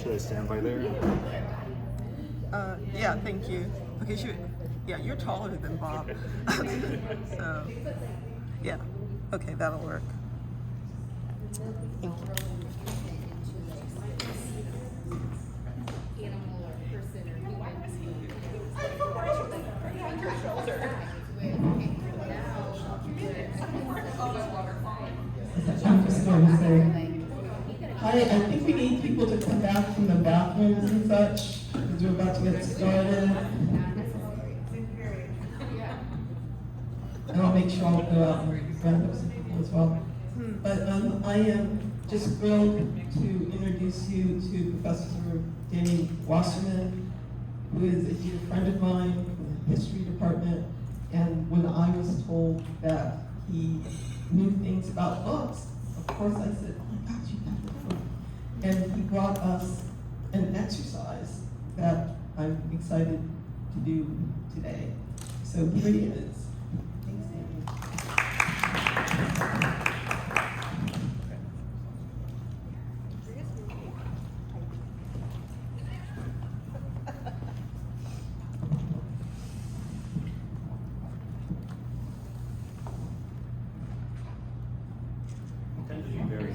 Should I stand by there? Yeah, thank you. Okay, yeah, you're taller than Bob. So, yeah, okay, that'll work. Thank you. I'm just going to say, hi, I think we need people to come back from the bathrooms and such, because we're about to get started. And I'll make sure I'll go out and grab up some people as well. But I am just thrilled to introduce you to Professor Danny Wasserman, who is a dear friend of mine from the history department. And when I was told that he knew things about books, of course I said, oh my gosh, you have to know. And he brought us an exercise that I'm excited to do today. So here he is. Thanks, Danny.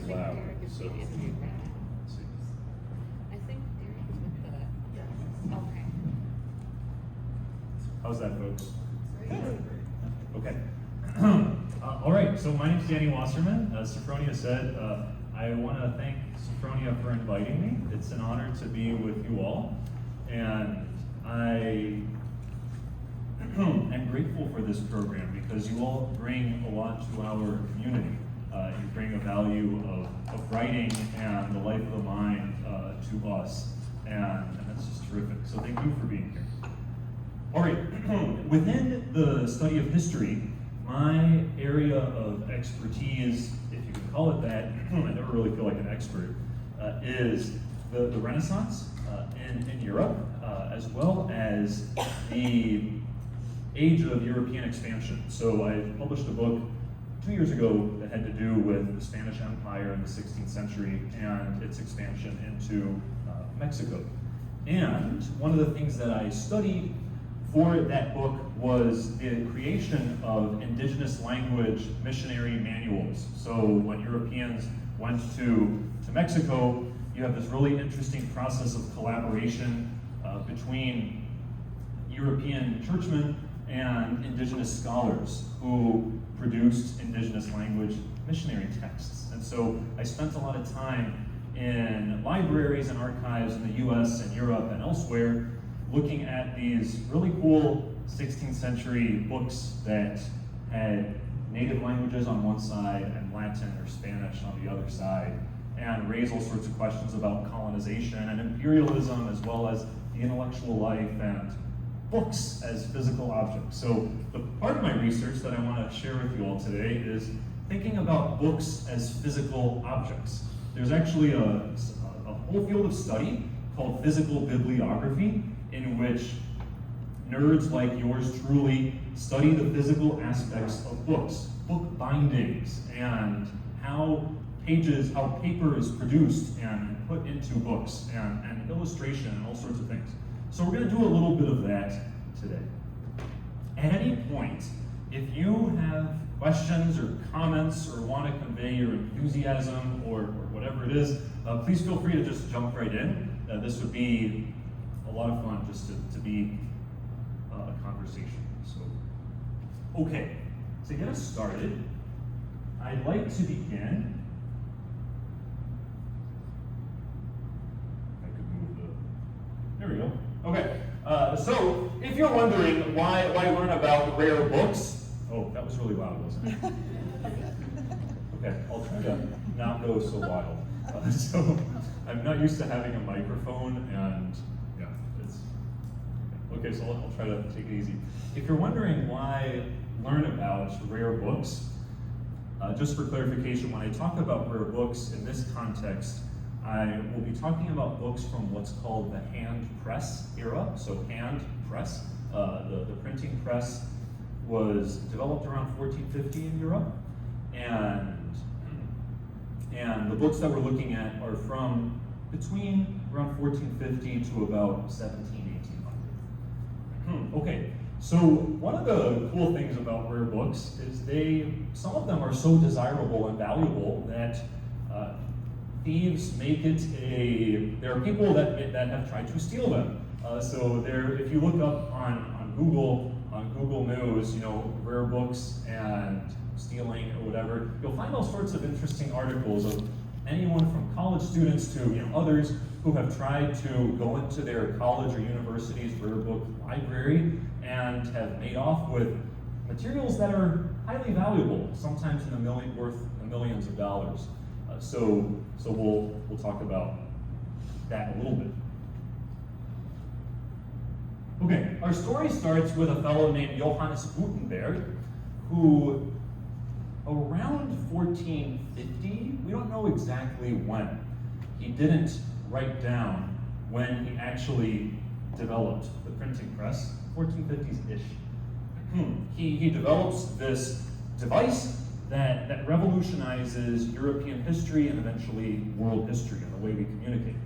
Loud, so I think Derek is with the. Okay. how's that, folks? Okay. All right, so my name's Danny Wasserman. As Sophronia said, I want to thank Sophronia for inviting me. It's an honor to be with you all, and I am grateful for this program because you all bring a lot to our community. You bring a value of writing and the life of the mind to us, and that's just terrific. So thank you for being here. All right, within the study of history, my area of expertise, if you can call it that, I never really feel like an expert, is the Renaissance in Europe, as well as the age of European expansion. So I published a book 2 years ago that had to do with the Spanish Empire in the 16th century and its expansion into Mexico. And one of the things that I studied for that book was the creation of indigenous language missionary manuals. So when Europeans went to Mexico, you have this really interesting process of collaboration between European churchmen and indigenous scholars who produced indigenous language missionary texts. And so I spent a lot of time in libraries and archives in the US and Europe and elsewhere looking at these really cool 16th century books that had native languages on one side and Latin or Spanish on the other side, and raise all sorts of questions about colonization and imperialism, as well as the intellectual life and books as physical objects. So the part of my research that I want to share with you all today is thinking about books as physical objects. There's actually a whole field of study called physical bibliography, in which nerds like yours truly study the physical aspects of books, book bindings, and how paper is produced and put into books, and illustration and all sorts of things. So we're going to do a little bit of that today. At any point, if you have questions or comments or want to convey your enthusiasm or whatever it is, please feel free to just jump right in. This would be a lot of fun just to be a conversation. So, okay, to get us started, I'd like to begin. I could move there we go. Okay, so if you're wondering why learn about rare books, oh, that was really loud, wasn't it? Okay, I'll try to not go so wild. So I'm not used to having a microphone, and yeah, it's okay. So I'll try to take it easy. If you're wondering why learn about rare books, just for clarification, when I talk about rare books in this context, I will be talking about books from what's called the hand press era. So hand press, the printing press was developed around 1450 in Europe, and the books that we're looking at are from between around 1450 to about 1800. Okay, so one of the cool things about rare books is some of them are so desirable and valuable that thieves make it there are people that have tried to steal them. So if you look up on Google News, rare books and stealing or whatever, you'll find all sorts of interesting articles of anyone from college students to others who have tried to go into their college or university's rare book library and have made off with materials that are highly valuable, sometimes worth millions of dollars. So we'll talk about that a little bit. Okay, our story starts with a fellow named Johannes Gutenberg, who around 1450, we don't know exactly when, he didn't write down when he actually developed the printing press, 1450s-ish. He develops this device that revolutionizes European history and eventually world history and the way we communicate.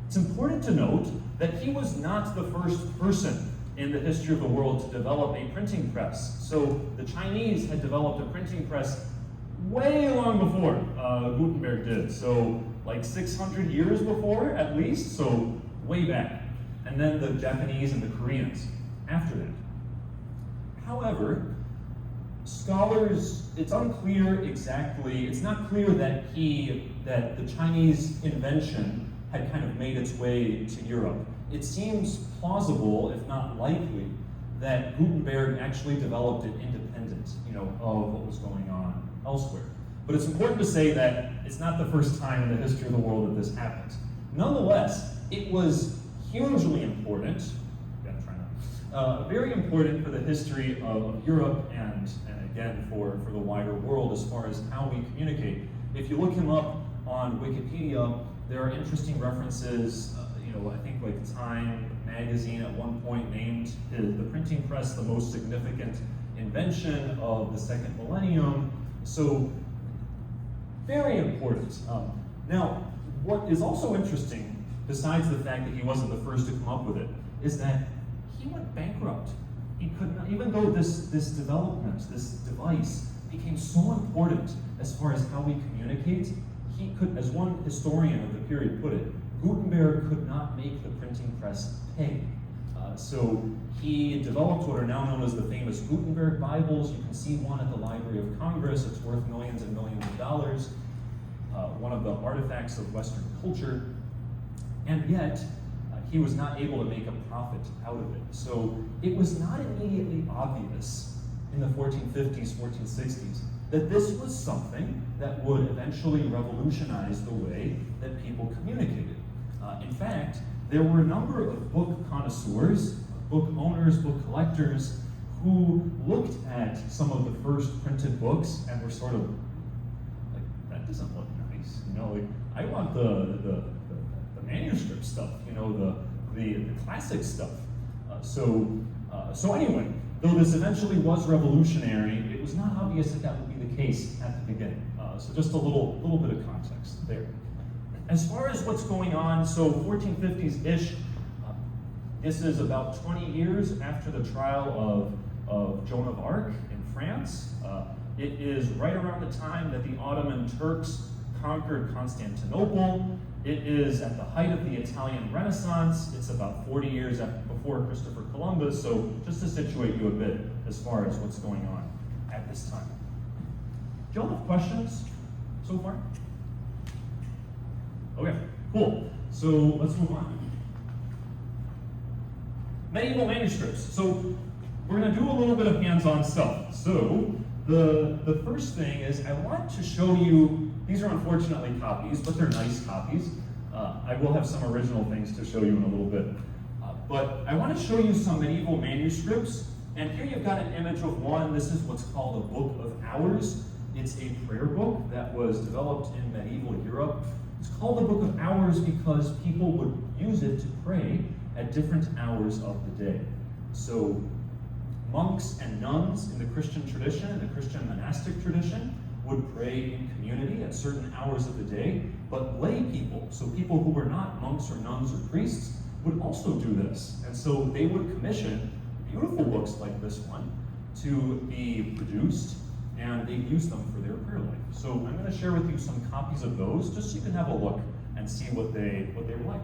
It's important to note that he was not the first person in the history of the world to develop a printing press. So the Chinese had developed a printing press way long before Gutenberg did. So like 600 years before, at least, so way back. And then the Japanese and the Koreans after that. However, scholars, it's unclear exactly, it's not clear that the Chinese invention had kind of made its way to Europe. It seems plausible, if not likely, that Gutenberg actually developed it independent, of what was going on elsewhere. But it's important to say that it's not the first time in the history of the world that this happened. Nonetheless, it was hugely important, very important for the history of Europe and again for the wider world as far as how we communicate. If you look him up on Wikipedia, there are interesting references. I think like Time magazine at one point named the printing press the most significant invention of the second millennium. So very important. Now, what is also interesting, besides the fact that he wasn't the first to come up with it, is that he went bankrupt. He could not, even though this development, this device, became so important as far as how we communicate, he could, as one historian of the period put it, Gutenberg could not make the printing press pay. So he developed what are now known as the famous Gutenberg Bibles. You can see one at the Library of Congress. It's worth millions and millions of dollars. One of the artifacts of Western culture. And yet, he was not able to make a profit out of it. So it was not immediately obvious in the 1450s, 1460s, that this was something that would eventually revolutionize the way that people communicated. In fact, there were a number of book connoisseurs, book owners, book collectors, who looked at some of the first printed books and were sort of like, that doesn't look nice. I want the manuscript stuff, the classic stuff. So anyway, though this eventually was revolutionary, it was not obvious that would be the case at the beginning. So just a little bit of context there. As far as what's going on, so 1450s-ish, this is about 20 years after the trial of Joan of Arc in France. It is right around the time that the Ottoman Turks conquered Constantinople. It is at the height of the Italian Renaissance. It's about 40 years before Christopher Columbus, so just to situate you a bit as far as what's going on at this time. Do y'all have questions so far? Okay, cool. So let's move on. Medieval manuscripts. So we're going to do a little bit of hands-on stuff. So the first thing is I want to show you, these are unfortunately copies, but they're nice copies. I will have some original things to show you in a little bit. But I want to show you some medieval manuscripts. And here you've got an image of one. This is what's called a Book of Hours. It's a prayer book that was developed in medieval Europe. It's called the Book of Hours because people would use it to pray at different hours of the day. So monks and nuns in the Christian tradition, in the Christian monastic tradition, would pray in community at certain hours of the day, but lay people, so people who were not monks or nuns or priests, would also do this. And so they would commission beautiful books like this one to be produced, and they'd use them for their prayer life. So I'm going to share with you some copies of those, just so you can have a look and see what they were like.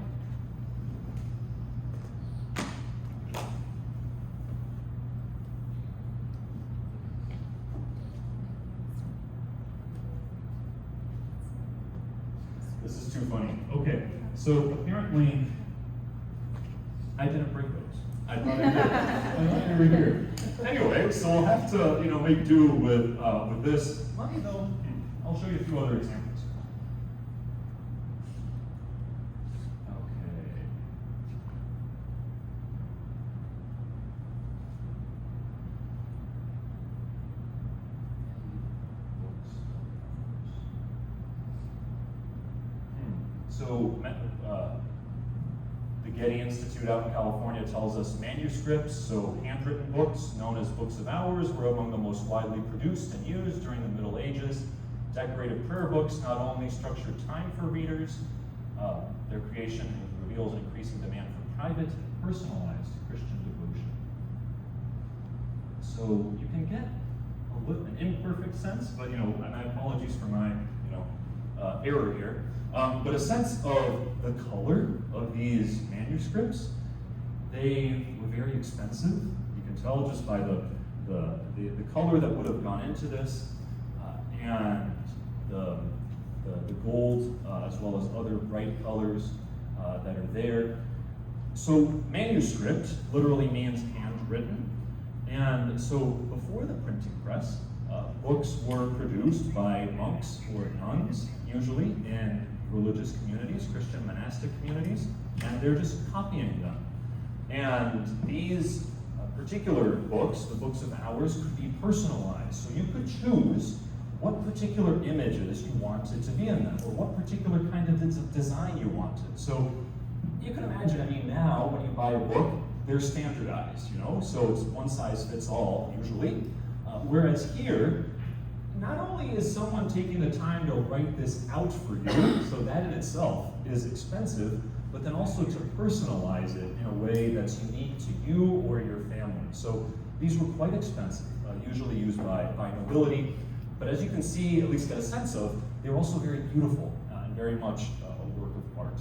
This is too funny. Okay, so apparently I didn't bring those. I thought I did. I thought they were here. Anyway, so I'll have to, make do with this. Let me though. I'll show you a few other examples. Okay. So, the Getty Institute out in California tells us manuscripts, so handwritten books, known as books of hours, were among the most widely produced and used during the Middle Ages. Decorated prayer books not only structured time for readers, their creation reveals an increasing demand for private and personalized Christian devotion. So you can get an imperfect sense, but and my apologies for my error here. But a sense of the color of these manuscripts. They were very expensive. You can tell just by the color that would have gone into this, and the gold, as well as other bright colors that are there. So manuscript literally means handwritten. And so before the printing press, books were produced by monks or nuns, usually in religious communities, Christian monastic communities, and they're just copying them. And these particular books, the books of hours, could be personalized. So you could choose what particular images you wanted to be in them, or what particular kind of design you wanted. So you can imagine, now when you buy a book, they're standardized, so it's one size fits all, usually. Whereas here, not only is someone taking the time to write this out for you, so that in itself is expensive, but then also to personalize it in a way that's unique to you or your family. So these were quite expensive, usually used by nobility, but as you can see, at least get a sense of, they were also very beautiful and very much a work of art.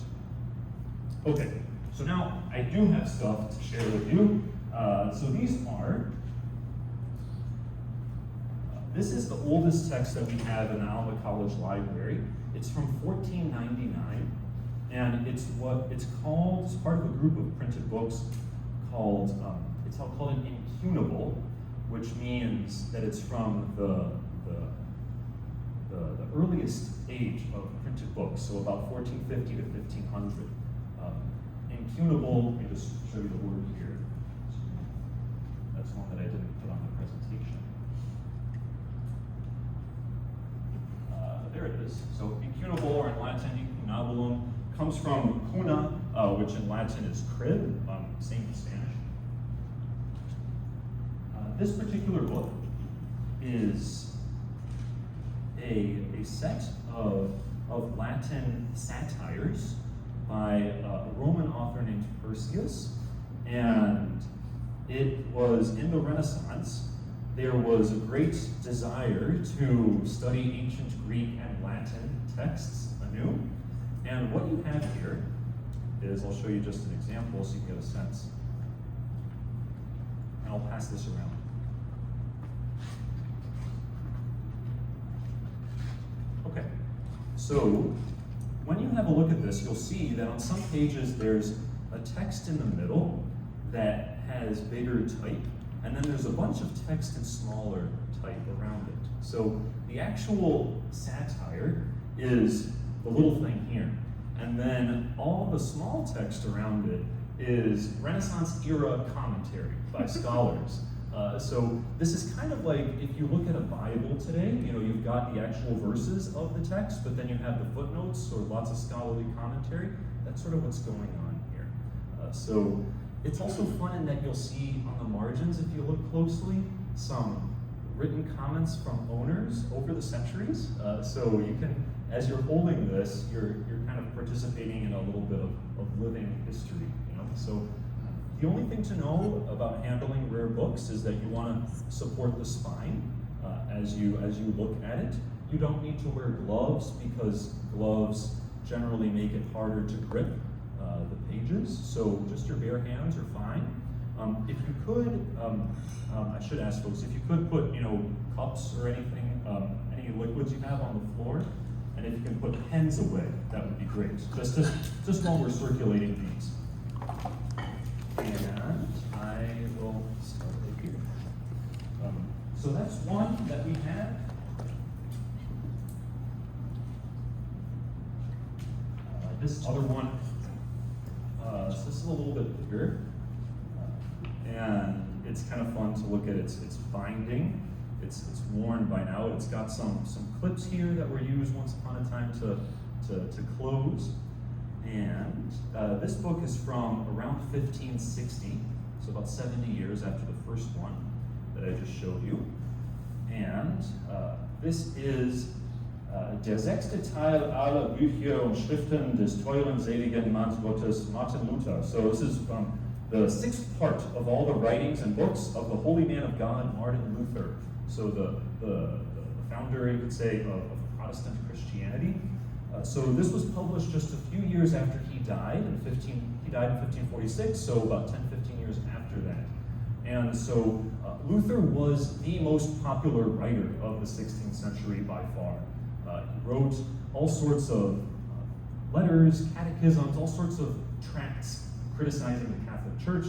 Okay, so now I do have stuff to share with you. So these are, this is the oldest text that we have in the Alma College Library. It's from 1499, and it's called, it's part of a group of printed books called, it's called an incunable, which means that it's from the earliest age of printed books, so about 1450 to 1500. Incunable, let me just show you the word here. That's one that I didn't put on the presentation. There it is. So incunable, or in Latin, incunabulum, comes from cuna, which in Latin is crib, same in Spanish. This particular book is a set of Latin satires by a Roman author named Persius, and it was in the Renaissance. There was a great desire to study ancient Greek and Latin texts anew, and what you have here is, I'll show you just an example so you can get a sense, and I'll pass this around. Okay, so when you have a look at this, you'll see that on some pages there's a text in the middle that has bigger type, and then there's a bunch of text in smaller type around it. So the actual satire is the little thing here, and then all the small text around it is Renaissance era commentary by scholars. So this is kind of like if you look at a Bible today, you've got the actual verses of the text, but then you have the footnotes or lots of scholarly commentary. That's sort of what's going on here. So it's also fun in that you'll see on the margins, if you look closely, some written comments from owners over the centuries. So you can, as you're holding this, you're kind of participating in a little bit of living history. You know? So the only thing to know about handling rare books is that you want to support the spine as you look at it. You don't need to wear gloves because gloves generally make it harder to grip the pages. So just your bare hands are fine. If you could, I should ask folks, if you could put, cups or anything, any liquids you have on the floor, and if you can put pens away, that would be great. Just while we're circulating these. And I will start right here. So that's one that we had. This other one, so this is a little bit bigger. And it's kind of fun to look at its binding. It's worn by now. It's got some clips here that were used once upon a time to close. And this book is from around 1560, so about 70 years after the first one that I just showed you. And this is Der sechste Teil aller Bücher und Schriften des teuren seligen Manns Gottes Martin Luther. So this is the sixth part of all the writings and books of the holy man of God, Martin Luther. So the founder, you could say, of Protestant Christianity. So this was published just a few years after he died. He died in 1546, so about 10, 15 years after that. And so Luther was the most popular writer of the 16th century by far. He wrote all sorts of letters, catechisms, all sorts of tracts criticizing the Catholic Church.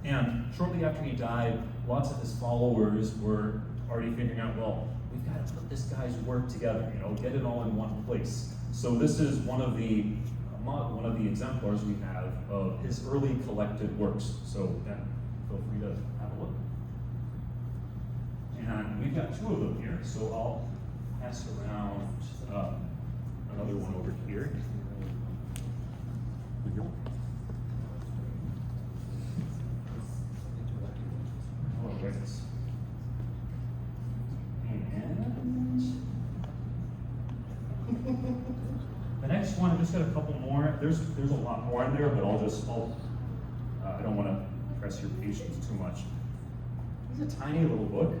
And shortly after he died, lots of his followers were already figuring out, well, we've got to put this guy's work together, get it all in one place. So this is one of the exemplars we have of his early collected works. So again, feel free to have a look. And we've got two of them here, so I'll pass around another one over here. All right. And the next one, I just got a couple more. There's a lot more in there, but I don't want to press your patience too much. It's a tiny little book.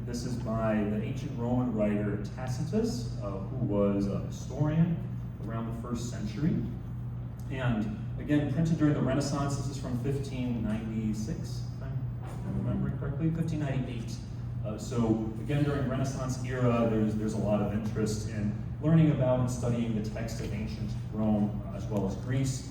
This is by the ancient Roman writer Tacitus, who was a historian around the 1st century. And again, printed during the Renaissance. This is from 1596, if I'm remembering correctly, 1598. So again, during Renaissance era, there's a lot of interest in learning about and studying the text of ancient Rome, as well as Greece.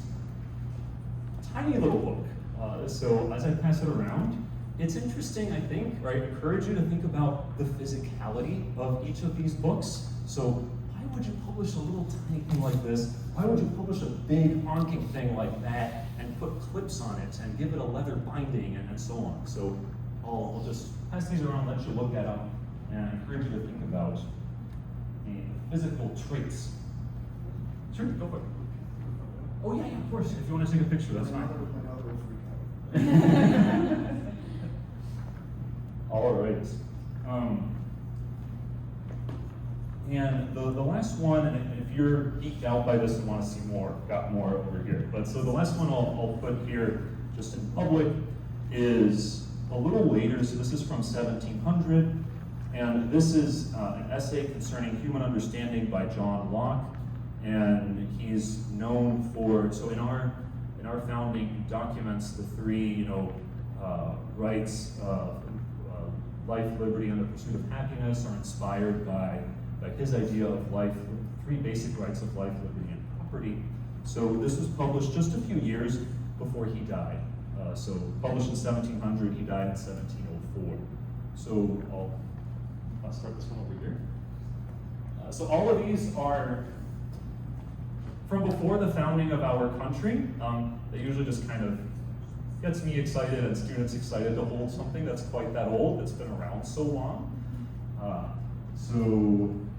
Tiny little book. So as I pass it around, it's interesting, I think, or I encourage you to think about the physicality of each of these books. So why would you publish a little tiny thing like this? Why would you publish a big honking thing like that and put clips on it and give it a leather binding and so on? So I'll just pass these around, let you look at them, and I encourage you to think about the physical traits. Sure, go for it. Oh yeah, of course. If you want to take a picture, that's fine. All right. And the last one, and if you're geeked out by this and want to see more, got more over here. But so the last one I'll put here, just in public, is a little later. So this is from 1700, and this is an essay concerning human understanding by John Locke, and he's known for, so in our founding, he documents the three, rights of life, liberty, and the pursuit of happiness are inspired by his idea of life, three basic rights of life, liberty, and property. So this was published just a few years before he died. So published in 1700, he died in 1704. So I'll start this one over here. So all of these are from before the founding of our country. They usually just kind of gets me excited and students excited to hold something that's quite that old, that's been around so long.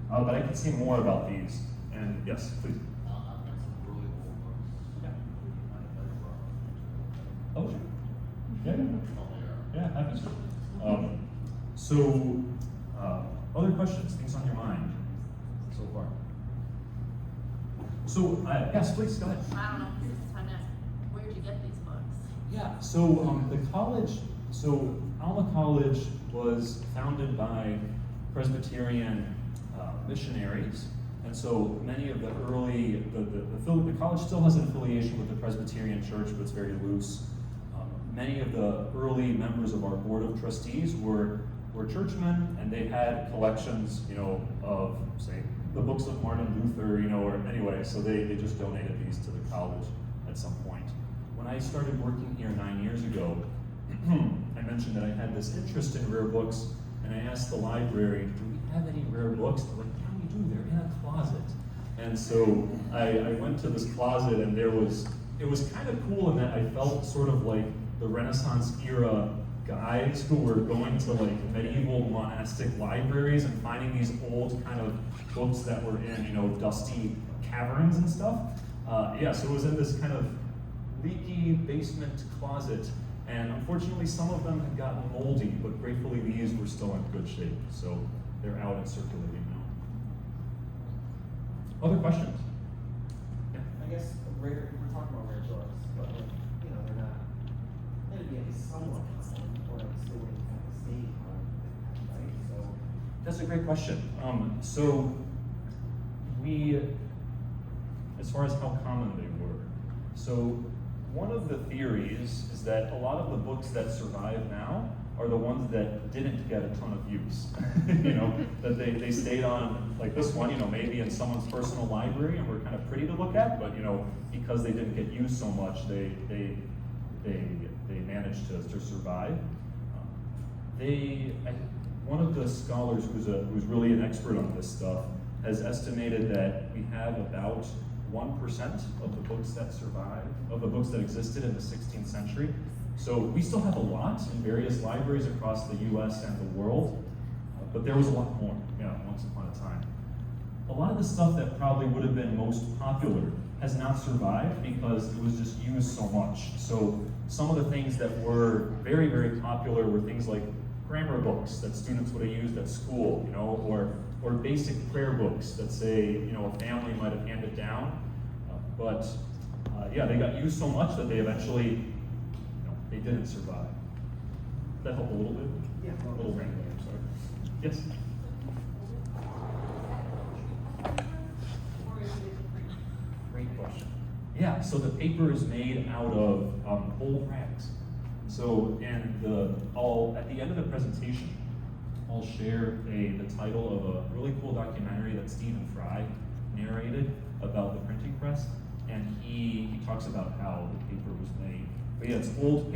But I can see more about these. And yes, please. Oh, sure. Yeah, happy to. So, other questions, things on your mind so far? So, yes, please, go ahead. I don't know if this is time to ask, where did you get these books? Yeah, so the college, so Alma College was founded by Presbyterian missionaries, and so many of the early, the college still has an affiliation with the Presbyterian Church, but it's very loose. Many of the early members of our board of trustees were churchmen, and they had collections, you know, of, say, the books of Martin Luther, you know, or anyway, so they just donated these to the college at some point. When I started working here 9 years ago, I mentioned that I had this interest in rare books, and I asked the library, do we have any rare books? They're like, yeah, we do, they're in a closet. And so I went to this closet, and it was kind of cool in that I felt sort of like the Renaissance era guys who were going to like medieval monastic libraries and finding these old kind of books that were in, you know, dusty caverns and stuff. Yeah, so it was in this kind of leaky basement closet, and unfortunately some of them had gotten moldy, but gratefully these were still in good shape, so they're out and circulating now. Other questions? Yeah. I guess we're talking about rare books, but like, you know, they're not going to be at least somewhat common, or like still at the stage, right? So That's a great question. So we, as far as how common they were, so one of the theories is that a lot of the books that survive now are the ones that didn't get a ton of use. You know, that they stayed on, like this one, you know, maybe in someone's personal library and were kind of pretty to look at, but you know, because they didn't get used so much, they managed to survive. One of the scholars who's really an expert on this stuff has estimated that we have about 1% of the books that survive, of the books that existed in the 16th century. So we still have a lot in various libraries across the US and the world, but there was a lot more, yeah, once upon a time. A lot of the stuff that probably would have been most popular has not survived because it was just used so much. So some of the things that were very, very popular were things like grammar books that students would have used at school, you know, or basic prayer books that say, you know, a family might have handed down, but yeah, they got used so much that they eventually, you know, they didn't survive. That helped a little bit? yeah, A little random, I'm sorry. Yes? Great question. Yeah, so the paper is made out of old rags. So at the end of the presentation, I'll share the title of a really cool documentary that Stephen Fry narrated about the printing press, and he talks about how the paper was made. But yeah, it's old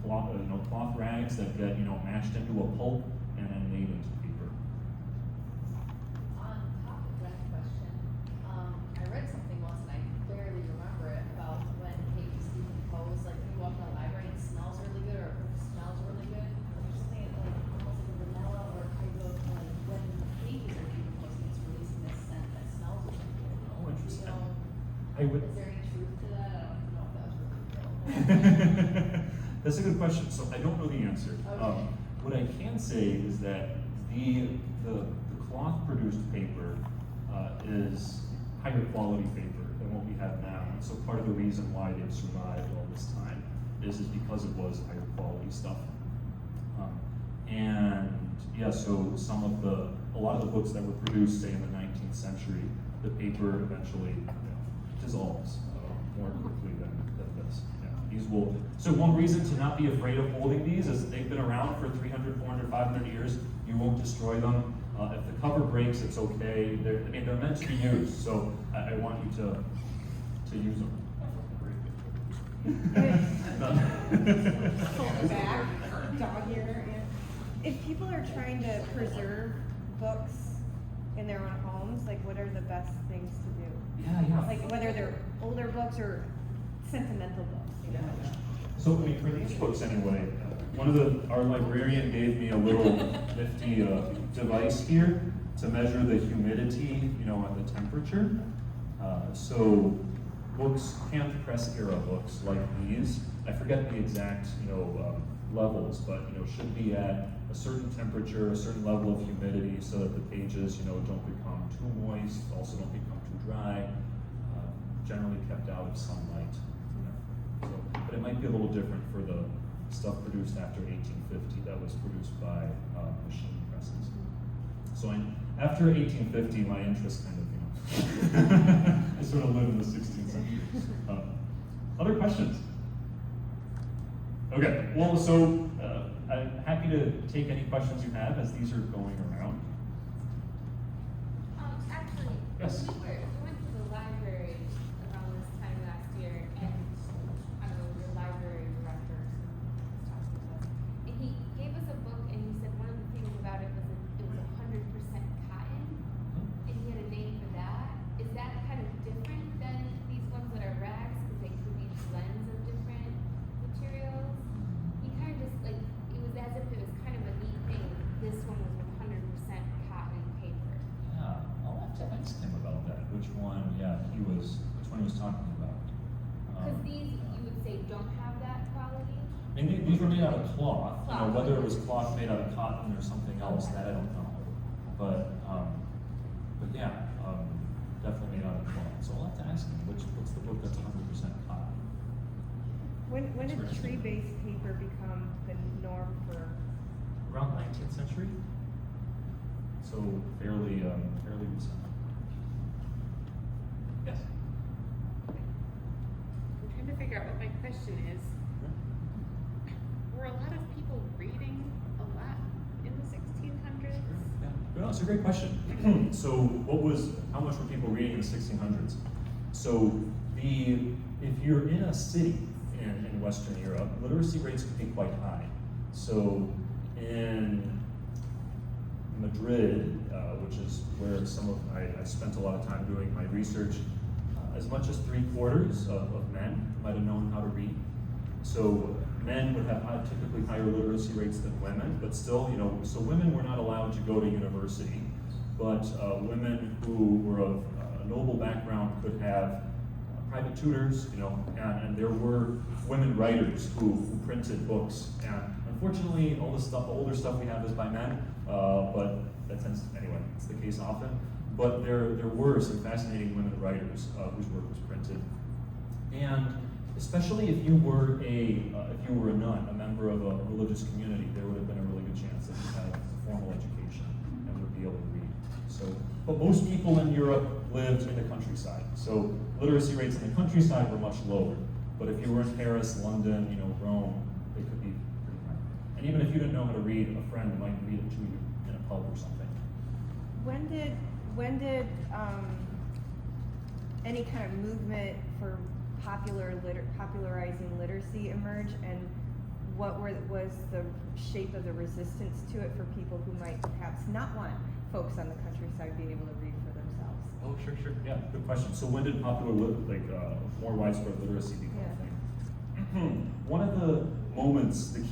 cloth rags that get, you know, mashed into a pulp and then made into paper. On top of that question, I read something once and I barely remember it about when pages decompose, like when you walk in the library and it smells really good or it smells really good. There's something like almost like a vanilla or type of like when pages are decomposing, it's releasing this scent that smells really good. Oh, interesting. You know, I would. is there any truth to that? I don't know if that was really real. That's a good question. So I don't know the answer. Okay. What I can say is that the cloth produced paper is higher quality paper than what we have now. And so part of the reason why they've survived all this time is because it was higher quality stuff. And yeah, so a lot of the books that were produced, say in the 19th century, the paper eventually, you know, dissolves more quickly than this. Yeah, these will. So one reason to not be afraid of holding these is that they've been around for 300, 400, 500 years. You won't destroy them. If the cover breaks, it's okay. They're meant to be used. So I want you to use them. Fold it back, dog ear. If people are trying to preserve books in their own homes, like what are the best things to do? Yeah. Like whether they're older books or sentimental books, you know? So I mean, for these books anyway, our librarian gave me a little nifty device here to measure the humidity, you know, and the temperature. So books, hand press era books like these, I forget the exact, you know, levels, but should be at a certain temperature, a certain level of humidity, so that the pages don't become too moist, also don't become too dry. Generally kept out of sunlight. So, but it might be a little different for the stuff produced after 1850 that was produced by machine presses. So after 1850, my interest kind of, I sort of live in the 16th century. Other questions? Okay, well, so I'm happy to take any questions you have as these are going around. Actually, Yes. we went to the library around this time last year, and I don't know, your library director was talking to us, and he gave us a book, and he said one of the things about it was it was 100% cotton, and he had a name for that. Is that kind of different than these ones that are rags, because they could be blends of different materials? He kind of just like, it was as if it was kind of a neat thing. This one was 100% cotton paper. Yeah, I'll have to ask him about that. Which one he was talking about. Because these, you would say, don't have that quality? And these were made out of cloth. Cloth. Whether it was cloth made out of cotton or something else, that I don't know. But yeah, definitely made out of cloth. So I'll have to ask him what's the book that's 100% cotton. When did Interesting. tree-based paper become the norm for? Around 19th century. So fairly recent. Yes. I'm trying to figure out what my question is. Were a lot of people reading a lot in the 1600s? Yeah. Well, it's a great question. So how much were people reading in the 1600s? So if you're in a city in Western Europe, literacy rates could be quite high. So in Madrid, which is where I spent a lot of time doing my research, as much as 3/4 of men might have known how to read. So men would have typically higher literacy rates than women, but still, so women were not allowed to go to university, but women who were of a noble background could have private tutors, and there were women writers who printed books. And unfortunately, all the older stuff we have is by men, but that tends, anyway, it's the case often. But there were some fascinating women writers whose work was printed. And especially if you were a nun, a member of a religious community, there would have been a really good chance that you had a formal education and would be able to read. So, but most people in Europe lived in the countryside. So literacy rates in the countryside were much lower. But if you were in Paris, London, Rome, they could be pretty high. And even if you didn't know how to read, a friend might read it to you in a pub or something. When did any kind of movement for popularizing literacy emerge, and what was the shape of the resistance to it for people who might perhaps not want folks on the countryside being able to read for themselves? Oh, sure. Yeah, good question. So when did more widespread literacy become a thing? One of the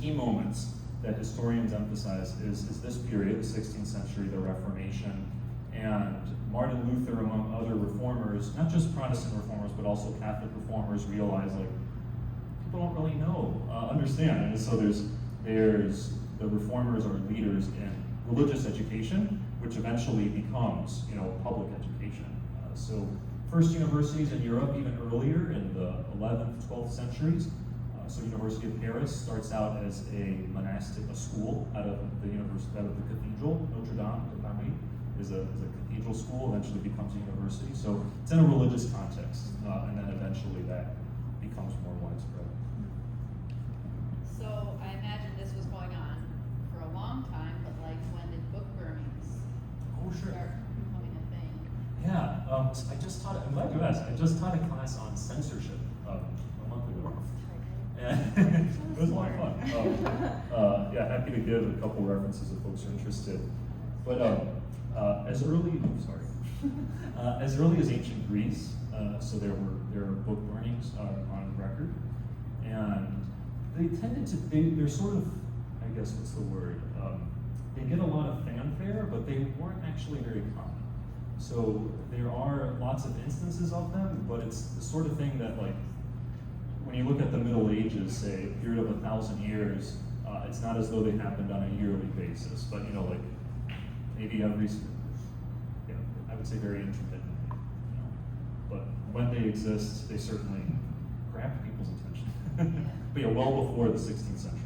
key moments that historians emphasize is this period, the 16th century, the Reformation, and Martin Luther, among other reformers, not just Protestant reformers, but also Catholic reformers, realized people don't really understand. And so there's the reformers are leaders in religious education, which eventually becomes public education. So first universities in Europe, even earlier in the 11th, 12th centuries. So University of Paris starts out as a school out of the cathedral. Notre Dame de Paris is a cathedral school, eventually becomes a university. So it's in a religious context, and then eventually that becomes more widespread. So I imagine this was going on for a long time, but when did book burnings start becoming a thing? Yeah, I'm glad you asked. I just taught a class on censorship a month ago. And it was a lot of fun. Yeah, happy to give a couple references if folks are interested. But as early as ancient Greece, so there are book burnings on record, and they tended to they're sort of, I guess what's the word? They get a lot of fanfare, but they weren't actually very common. So there are lots of instances of them, but it's the sort of thing that when you look at the Middle Ages, say a period of 1,000 years, It's not as though they happened on a yearly basis, but you know, like maybe every, yeah, I would say very intermittently. You know? But when they exist, they certainly grab people's attention. But yeah, well before the 16th century.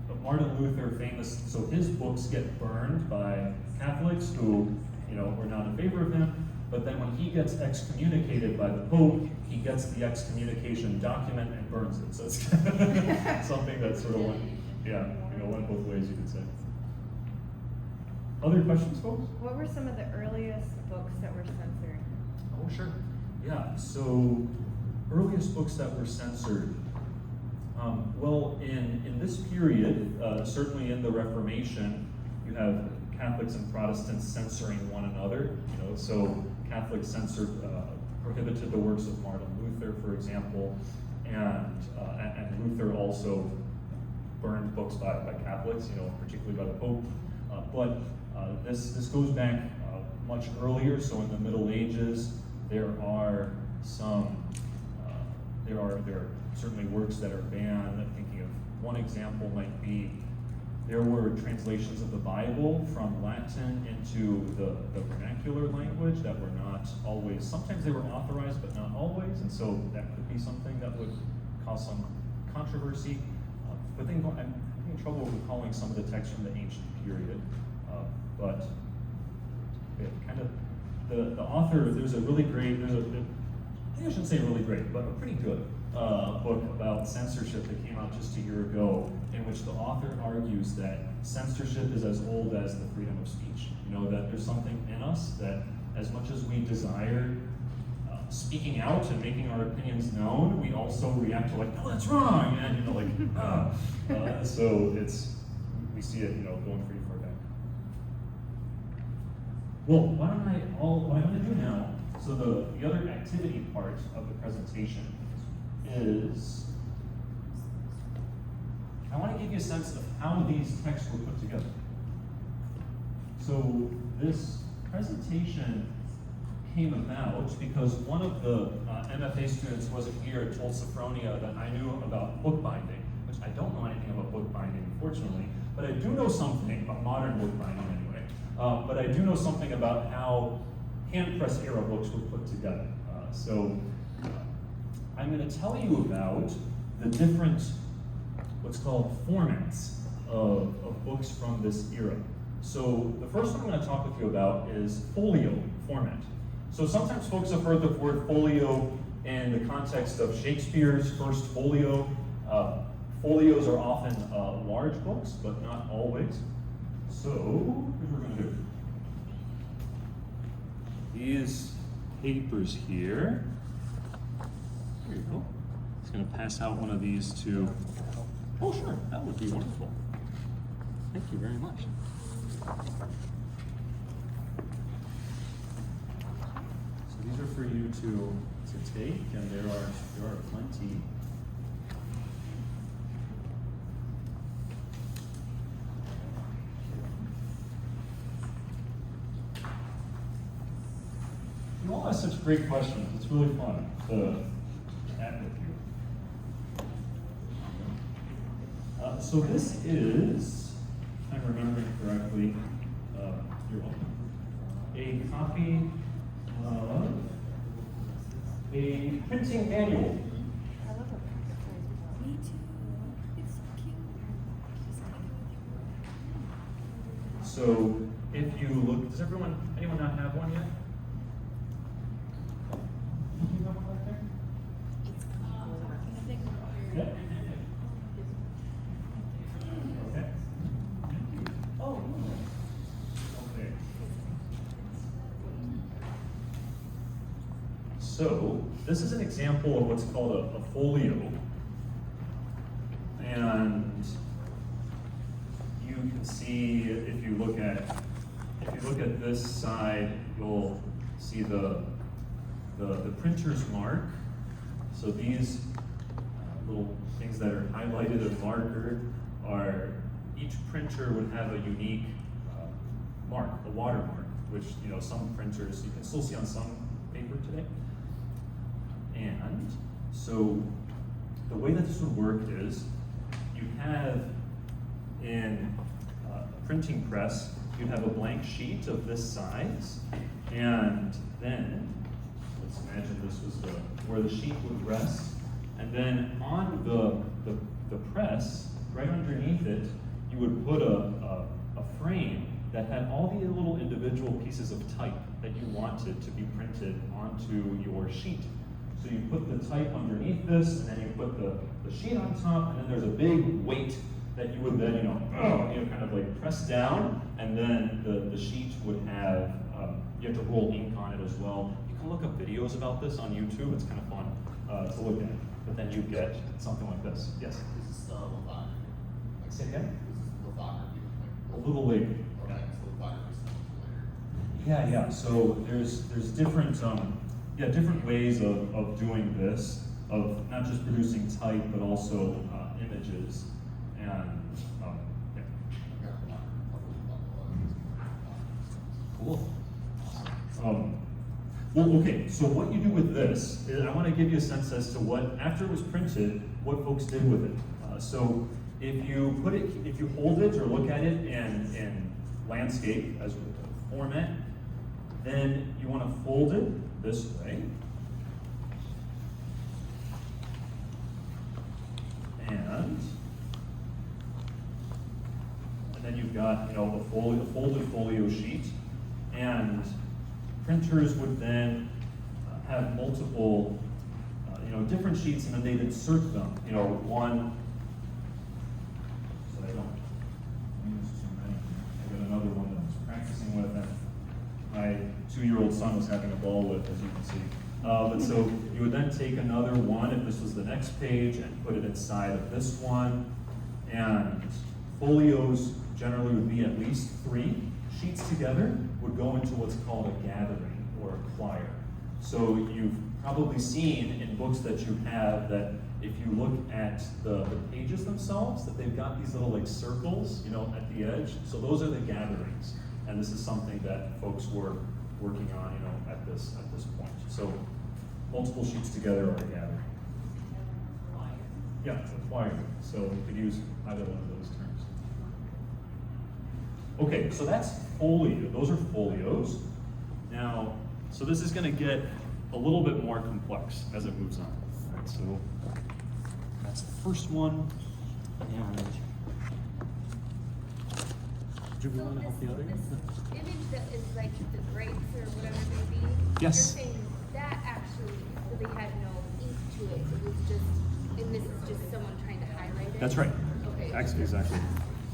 But Martin Luther, famous, so his books get burned by Catholics who, you know, were not in favor of him. But then when he gets excommunicated by the Pope, he gets the excommunication document and burns it. So it's something that sort of went, yeah, you know, went both ways, you could say. Other questions, folks? What were some of the earliest books that were censored? Oh, sure. Yeah, so earliest books that were censored. Well, in this period, certainly in the Reformation, you have Catholics and Protestants censoring one another. You know, so Catholics censored, prohibited the works of Martin Luther, for example, and Luther also burned books by Catholics, you know, particularly by the Pope. But this goes back much earlier. So in the Middle Ages, there are some there are certainly works that are banned. I'm thinking of one example might be there were translations of the Bible from Latin into the vernacular language that were not always, sometimes they were authorized, but not always, and so that could be something that would cause some controversy. But then I'm having trouble recalling some of the texts from the ancient period. But yeah, kind of, the author, there's a really great, I think I shouldn't say really great, but a pretty good book about censorship that came out just a year ago, in which the author argues that censorship is as old as the freedom of speech. You know, that there's something in us that as much as we desire speaking out and making our opinions known, we also react to like, no, that's wrong, and you know, like, so we see it, you know, going pretty far back. Well, what I'm gonna do now, so the other activity part of the presentation is, I want to give you a sense of how these texts were put together. So this presentation came about because one of the MFA students wasn't here and told Sophronia that I knew about bookbinding, which I don't know anything about bookbinding, unfortunately, but I do know something about modern bookbinding anyway. But I do know something about how hand press era books were put together. I'm going to tell you about the different, what's called formats of books from this era. So the first one I'm going to talk with you about is folio format. So sometimes folks have heard the word folio in the context of Shakespeare's first folio. Folios are often large books, but not always. So here's what we're going to do. These papers here. There you go. Just going to pass out one of these to. Oh, sure, that would be wonderful. Thank you very much. So these are for you to take, and there are plenty. You all ask such great questions. It's really fun to chat with you. So this is, if I'm remembering correctly, you're welcome, a copy of a printing manual. I love it. Me too. It's so cute. So if you look, does anyone not have one yet? You have one right there? Yeah. Okay. Oh. Okay. So this is an example of what's called a folio, and you can see if you look at this side, you'll see the printer's mark. So these little things that are highlighted in marker are, each printer would have a unique mark, a watermark, which, you know, some printers you can still see on some paper today. And so the way that this would work is you have in a printing press, you'd have a blank sheet of this size, and then, let's imagine this was where the sheet would rest, and then on the press, right underneath it, you would put a frame that had all the little individual pieces of type that you wanted to be printed onto your sheet. So you put the type underneath this, and then you put the sheet on top, and then there's a big weight that you would then, kind of like press down, and then the sheet would have, you have to roll ink on it as well. You can look up videos about this on YouTube, it's kind of fun to look at. But then you get something like this. Yes? This is lithography. Say again? This is lithography. A little later. Okay, so lithography is much later. Yeah. So there's different different ways of doing this, of not just producing type but also images and yeah. I've got a couple of Cool. Well, okay. So what you do with this is I want to give you a sense as to what, after it was printed, what folks did with it. So if you hold it or look at it in landscape as a format, then you want to fold it this way. And then you've got, a folded folio sheet, and printers would then have multiple, different sheets, and then they'd insert them. One, so I don't use too many. I got another one that I was practicing with, and my 2-year-old son was having a ball with, as you can see. But so you would then take another one, if this was the next page, and put it inside of this one. And folios generally would be at least 3 sheets together, would go into what's called a gathering or a quire. So you've probably seen in books that you have that if you look at the pages themselves, that they've got these little like circles, at the edge. So those are the gatherings. And this is something that folks were working on, at this point. So multiple sheets together are a gathering. Yeah, it's a quire. So you could use either one of those terms. Okay, so that's folio. Those are folios. Now, so this is going to get a little bit more complex as it moves on. All right, so that's the first one. And do we want to help the other? This image that is like the grapes or whatever it may be. Yes. You're saying that actually really had no ink to it. It was just, and this is just someone trying to highlight it. That's right. Okay. Exactly.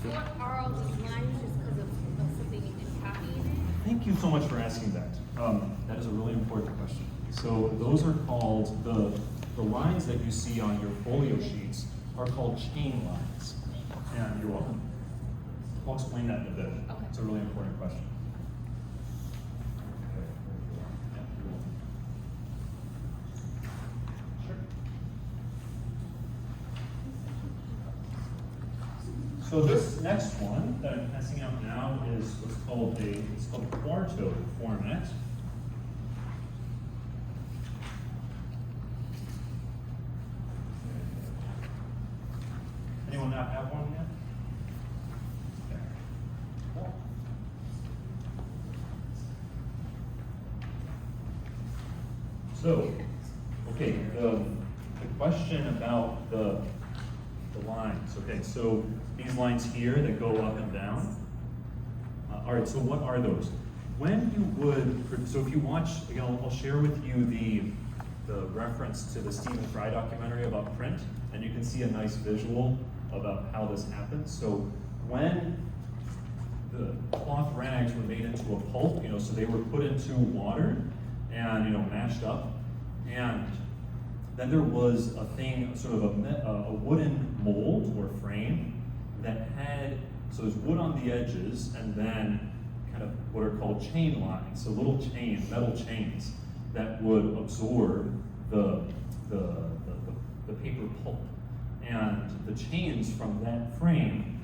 So what are all these lines just because of something you can copy in it? Thank you so much for asking that. That is a really important question. So those are called, the lines that you see on your folio sheets are called chain lines. And you're welcome. I'll explain that in a bit. Okay. It's a really important question. So this next one that I'm passing out now is what's called a Quarto format. Anyone not have one yet? Okay. So, okay, the question about the lines. Okay, so these lines here that go up and down. All right, so what are those? When you would, so if you watch, again, I'll share with you the reference to the Stephen Fry documentary about print, and you can see a nice visual about how this happens. So when the cloth rags were made into a pulp, so they were put into water and mashed up, and then there was a thing, sort of a wooden mold or frame that had, so there's wood on the edges, and then kind of what are called chain lines, so little metal chains that would absorb the paper pulp. And the chains from that frame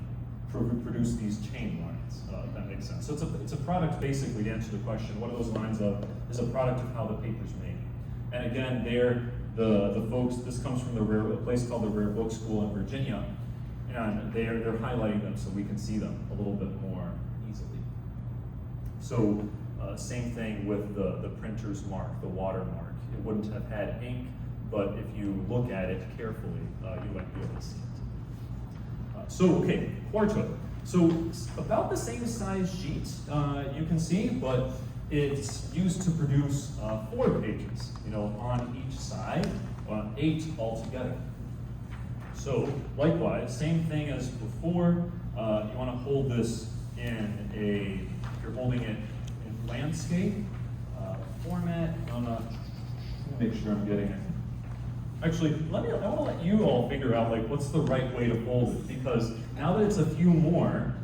produce these chain lines, if that makes sense. So it's a product, basically, to answer the question, what are those lines of, is a product of how the paper's made. And again, the folks, this comes from a place called the Rare Book School in Virginia, and they're highlighting them so we can see them a little bit more easily. So same thing with the printer's mark, the watermark. It wouldn't have had ink, but if you look at it carefully, you might be able to see it. Okay, Quarto. So it's about the same size sheet, you can see, but it's used to produce 4 pages, on each side, 8 altogether. So likewise, same thing as before, you want to hold this if you're holding it in landscape format. I'm gonna make sure I'm getting it. Actually, I want to let you all figure out what's the right way to fold it, because now that it's a few more,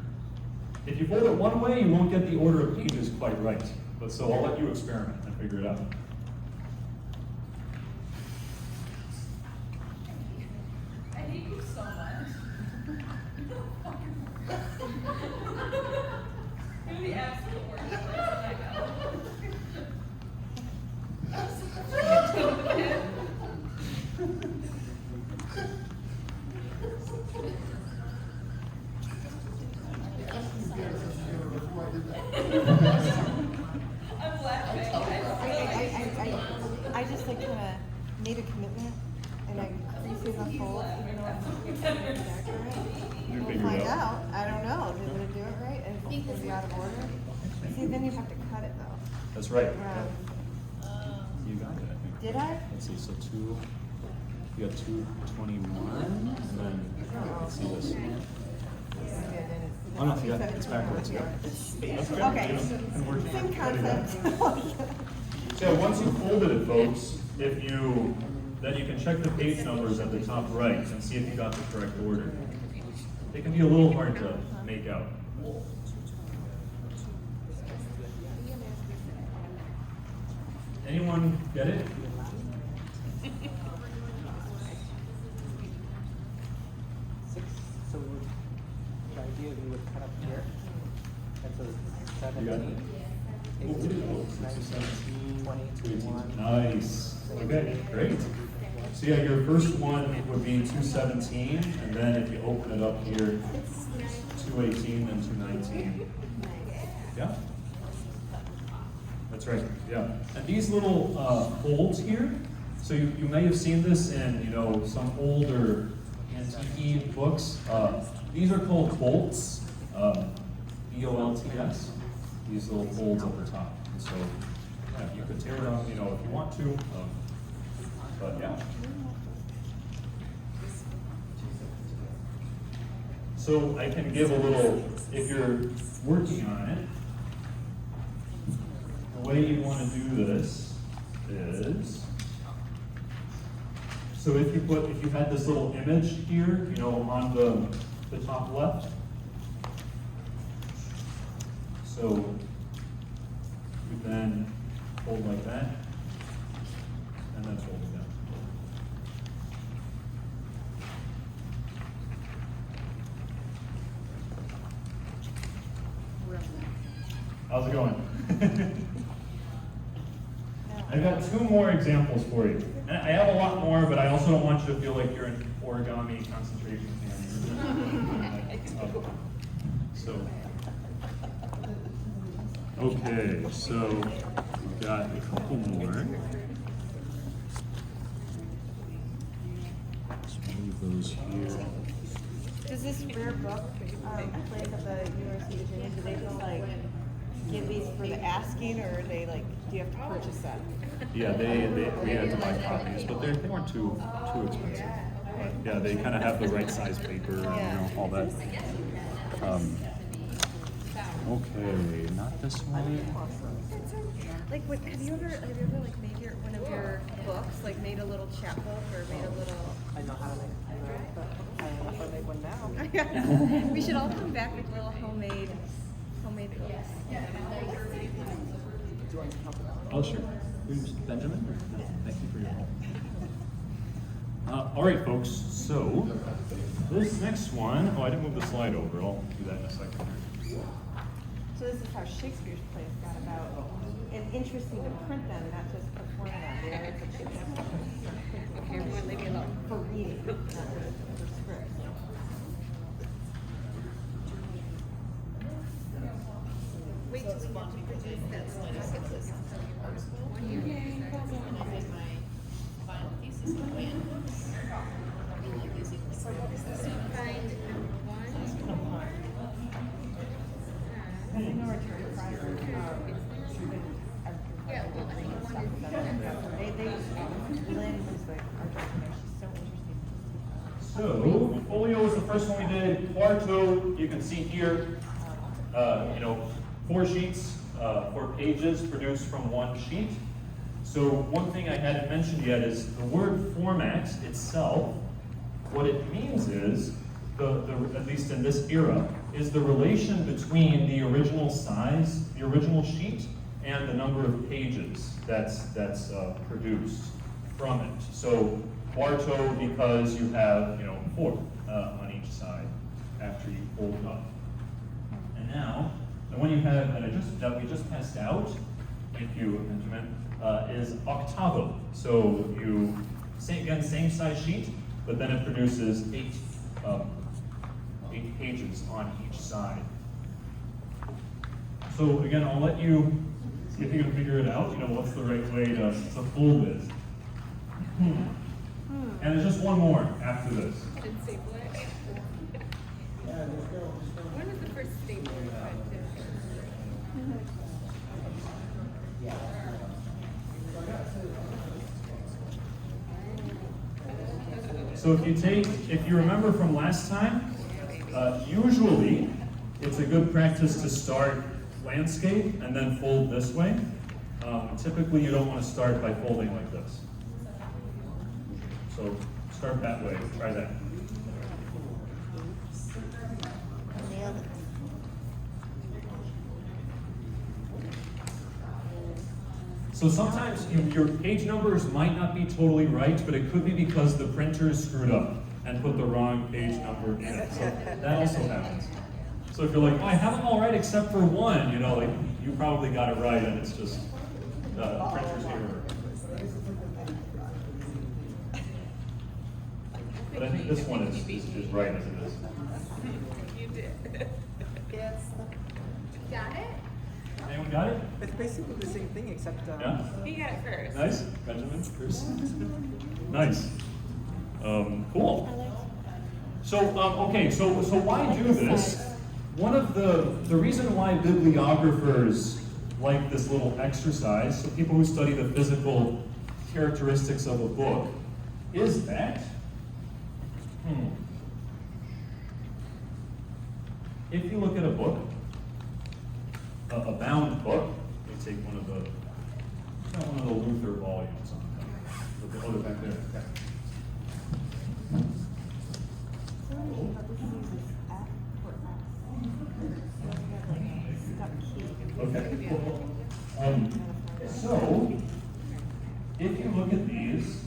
if you fold it one way, you won't get the order of pages quite right. But so I'll let you experiment and figure it out. I hate you so much. You're the absolute worst person I know. I'm laughing. I just kind of made a commitment and I crease in the fold, even though it's accurate. You We'll figure find it out. out. I don't know. Did it do it right? And it's going to be out of order. See, then you have to cut it though. That's right. Around. You got it, I think. Did I? Let's see, so you got 221, and then, let's see this. Oh no, it's backwards, yeah. That's good. Okay, And we're- same concept. So once you folded it, folks, then you can check the page numbers at the top right and see if you got the correct order. It can be a little hard to make out. Anyone get it? So the idea we would cut up here, that's a You got 17, it? 18, 19, 20, 21. Nice. Okay, great. So yeah, your first one would be 217, and then if you open it up here, 218 and 219. Yeah? That's right, yeah. And these little folds here, so you may have seen this in some older antique books. These are called bolts, B-O-L-T-S. These little folds at the top. And so yeah, you could tear them, if you want to. But yeah. So I can give a little, if you're working on it, the way you want to do this is, so if you had this little image here, on the top left, so you then fold like that, and then fold it down. How's it going? I've got 2 more examples for you. And I have a lot more, but I also don't want you to feel like you're in origami concentration camp. Okay, so we've got a couple more. Let's move those here. Does this rare book place at the University of Virginia, do they just give these for the asking, or are they do you have to purchase them? Yeah, we had to buy copies, but they weren't too expensive. Yeah, they kind of have the right size paper and all that. Okay, not this one. Have you ever made one of your books, made a little chapbook or made a little? I know how to make, I don't know if I make one now. We should all come back with little homemade books. Oh, sure. Who's Benjamin? Thank you for your help. All right, folks. So this next one, I didn't move the slide over. I'll do that in a second. So this is how Shakespeare's plays got about, and interesting to print them, not just perform them. They are Okay, everyone leave me alone. for reading, not just for scripts. to produce that little packet that will tell you art school. 1 year. And I did my final thesis on band books. And like using like So find number 1. Yeah, well, I think one is Lynn was like our director. She's so interesting. So, Folio is the first one we did. Quarto, you can see here, 4 sheets, 4 pages produced from 1 sheet. So one thing I hadn't mentioned yet is the word format itself. What it means is, at least in this era, is the relation between the original size, the original sheet, and the number of pages that's produced from it. So Quarto, because you have 4 on each side after you fold it up. And now, the one you have that we just passed out, thank you, Benjamin, is Octavo. So same size sheet, but then it produces 8 pages on each side. So again, I'll let you see if you can figure it out. What's the right way to fold this? And there's just one more after this. Didn't say black. When was the first staple you had to? So if you remember from last time, usually it's a good practice to start landscape and then fold this way. Typically you don't want to start by folding like this. So start that way, try that. So sometimes your page numbers might not be totally right, but it could be because the printer screwed up and put the wrong page number in it. So that also happens. So if you're like, oh, I have them all right except for one, you probably got it right, and it's just the printer's error. But I think this one is right as it is. You did. Got it? Anyone got it? It's basically the same thing except Yeah? He got it first. Nice, Benjamin, Bruce. Nice. Cool. So, okay, so why do this? One of the reason why bibliographers like this little exercise, so people who study the physical characteristics of a book, is that if you look at a book, a bound book, let me take one of the Luther volumes on them. Hold it back there. Okay. Okay, cool. So, if you look at these,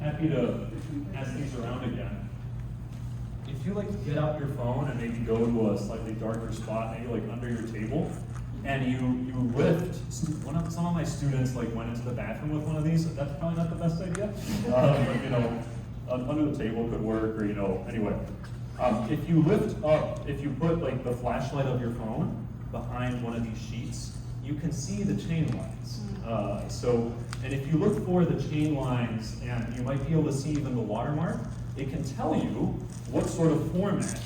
happy to pass these around again. If you get out your phone and maybe go to a slightly darker spot, maybe under your table, and you lift, some of my students went into the bathroom with one of these. That's probably not the best idea. Under the table could work, or anyway. If you lift up, if you put the flashlight of your phone behind one of these sheets, you can see the chain lines. And if you look for the chain lines, and you might be able to see even the watermark, it can tell you what sort of format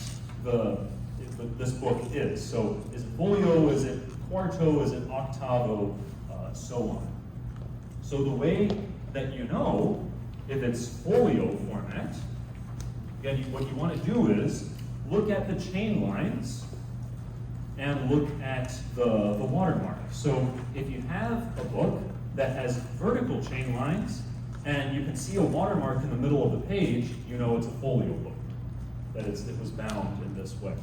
this book is. So is it Folio, is it Quarto, is it Octavo, so on. So the way that you know if it's Folio format, again, what you want to do is look at the chain lines and look at the watermark. So if you have a book that has vertical chain lines and you can see a watermark in the middle of the page, you know it's a Folio book, that it was bound in this way.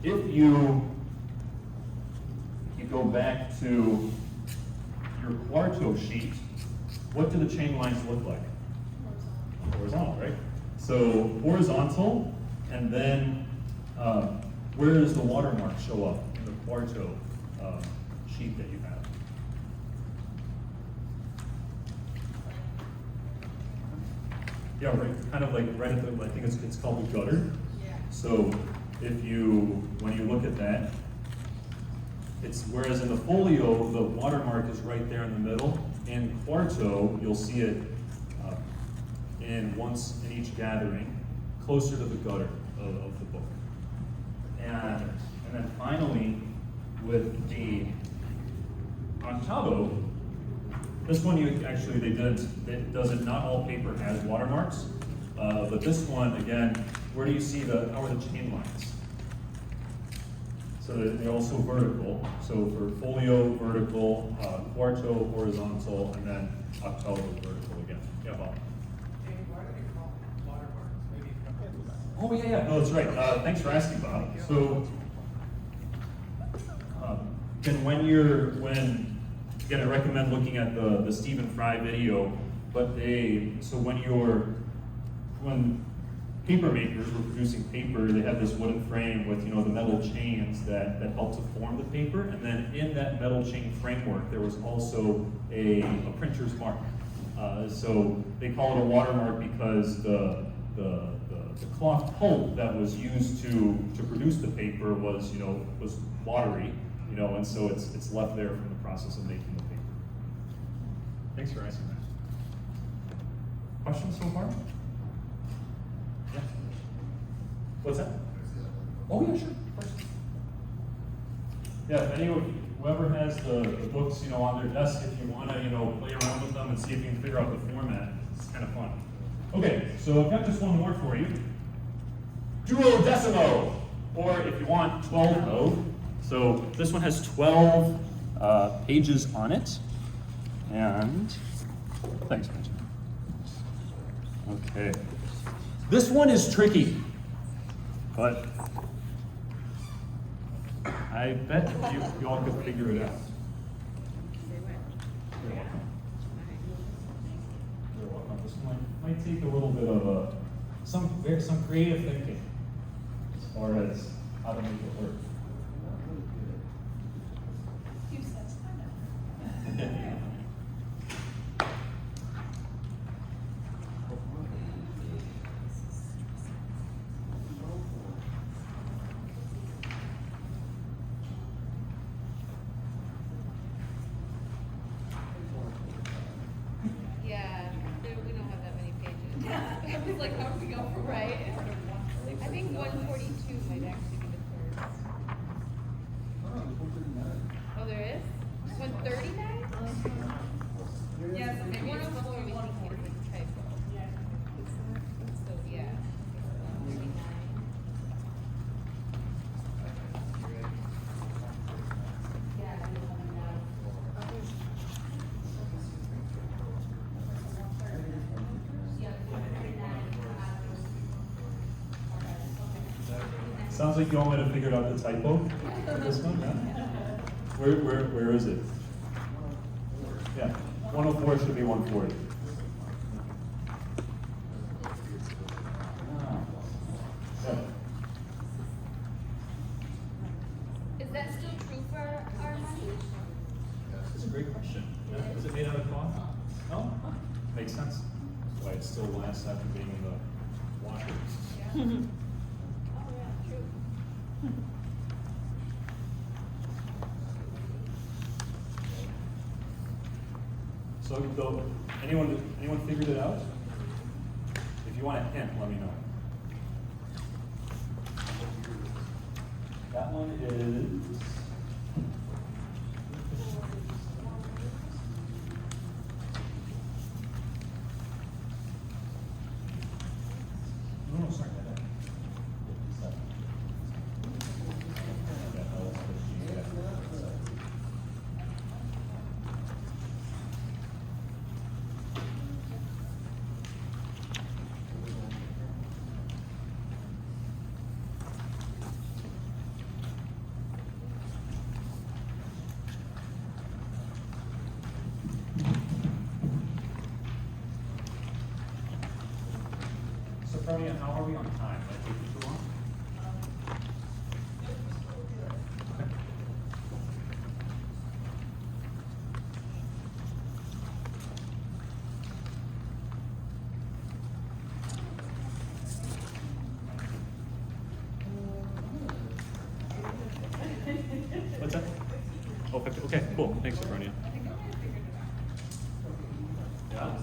If you go back to your Quarto sheet, what do the chain lines look like? Horizontal, right? So horizontal, and then where does the watermark show up in the Quarto sheet that you have? Yeah, right, kind of right at the, I think it's called the gutter. Yeah. So when you look at that, it's whereas in the Folio, the watermark is right there in the middle. In Quarto, you'll see it in once in each gathering, closer to the gutter of the book. And then finally, with the Octavo, this one it doesn't, not all paper has watermarks, but this one, again, where do you see how are the chain lines? So they're also vertical. So for Folio, vertical, Quarto, horizontal, and then Octavo, vertical again. Yeah, Bob. Why do they call watermarks? Maybe you can handle that. Oh, yeah. No, that's right. Thanks for asking, Bob. So, again, I recommend looking at the Stephen Fry video, but when paper makers were producing paper, they had this wooden frame with, the metal chains that helped to form the paper, and then in that metal chain framework, there was also a printer's mark. So they call it a watermark because the cloth pulp that was used to produce the paper was watery, and so it's left there from the process of making the paper. Thanks for asking that. Questions so far? Yeah. What's that? Oh yeah, sure. Of course. Yeah, if whoever has the books, on their desk, if you want to, play around with them and see if you can figure out the format, it's kind of fun. Okay, so I've got just one more for you. Duodecimo, or if you want, 12 So this one has 12 pages on it, and thanks, Benjamin. Okay, this one is tricky, but I bet you all could figure it out. You're welcome. You're welcome. This might take a little bit of some creative thinking as far as how to make it work. Yeah, we don't have that many pages. I was like, how do we go from right? I think 142 might actually be the first. Oh, there is? 139? Yeah, so maybe 104 we think is a typo. So, yeah. 139. Sounds like you all might have figured out the typo for this one, yeah? Where is it? Yeah, 104 should be 140. Yeah. Is that still true for Alma? That's a great question. Yeah. Is it made out of cloth? No? Huh. Makes sense. That's why it still lasts after being in the washer. Oh, yeah, true. So, though, anyone figured it out? If you want a hint, let me know. That one is. No, sorry. So, Fronia, how are we on time? Did I take you too long? Okay. What's that? Okay, cool. Thanks, Abronia. Yeah?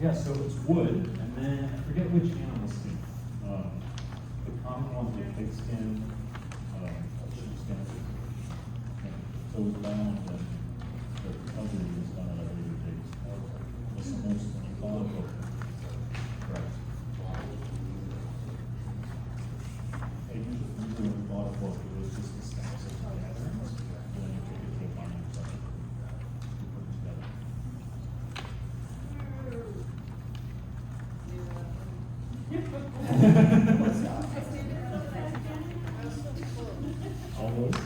Yeah, so it's wood, and then I forget which animal skin. The common ones are pig skin, sheep skin. So it's bound and the covering is done at a later date. It's the most economical. Correct. Usually when we bought a book, it was just the stacks of patterns, and then you take it to a binding site. You put it together. All those?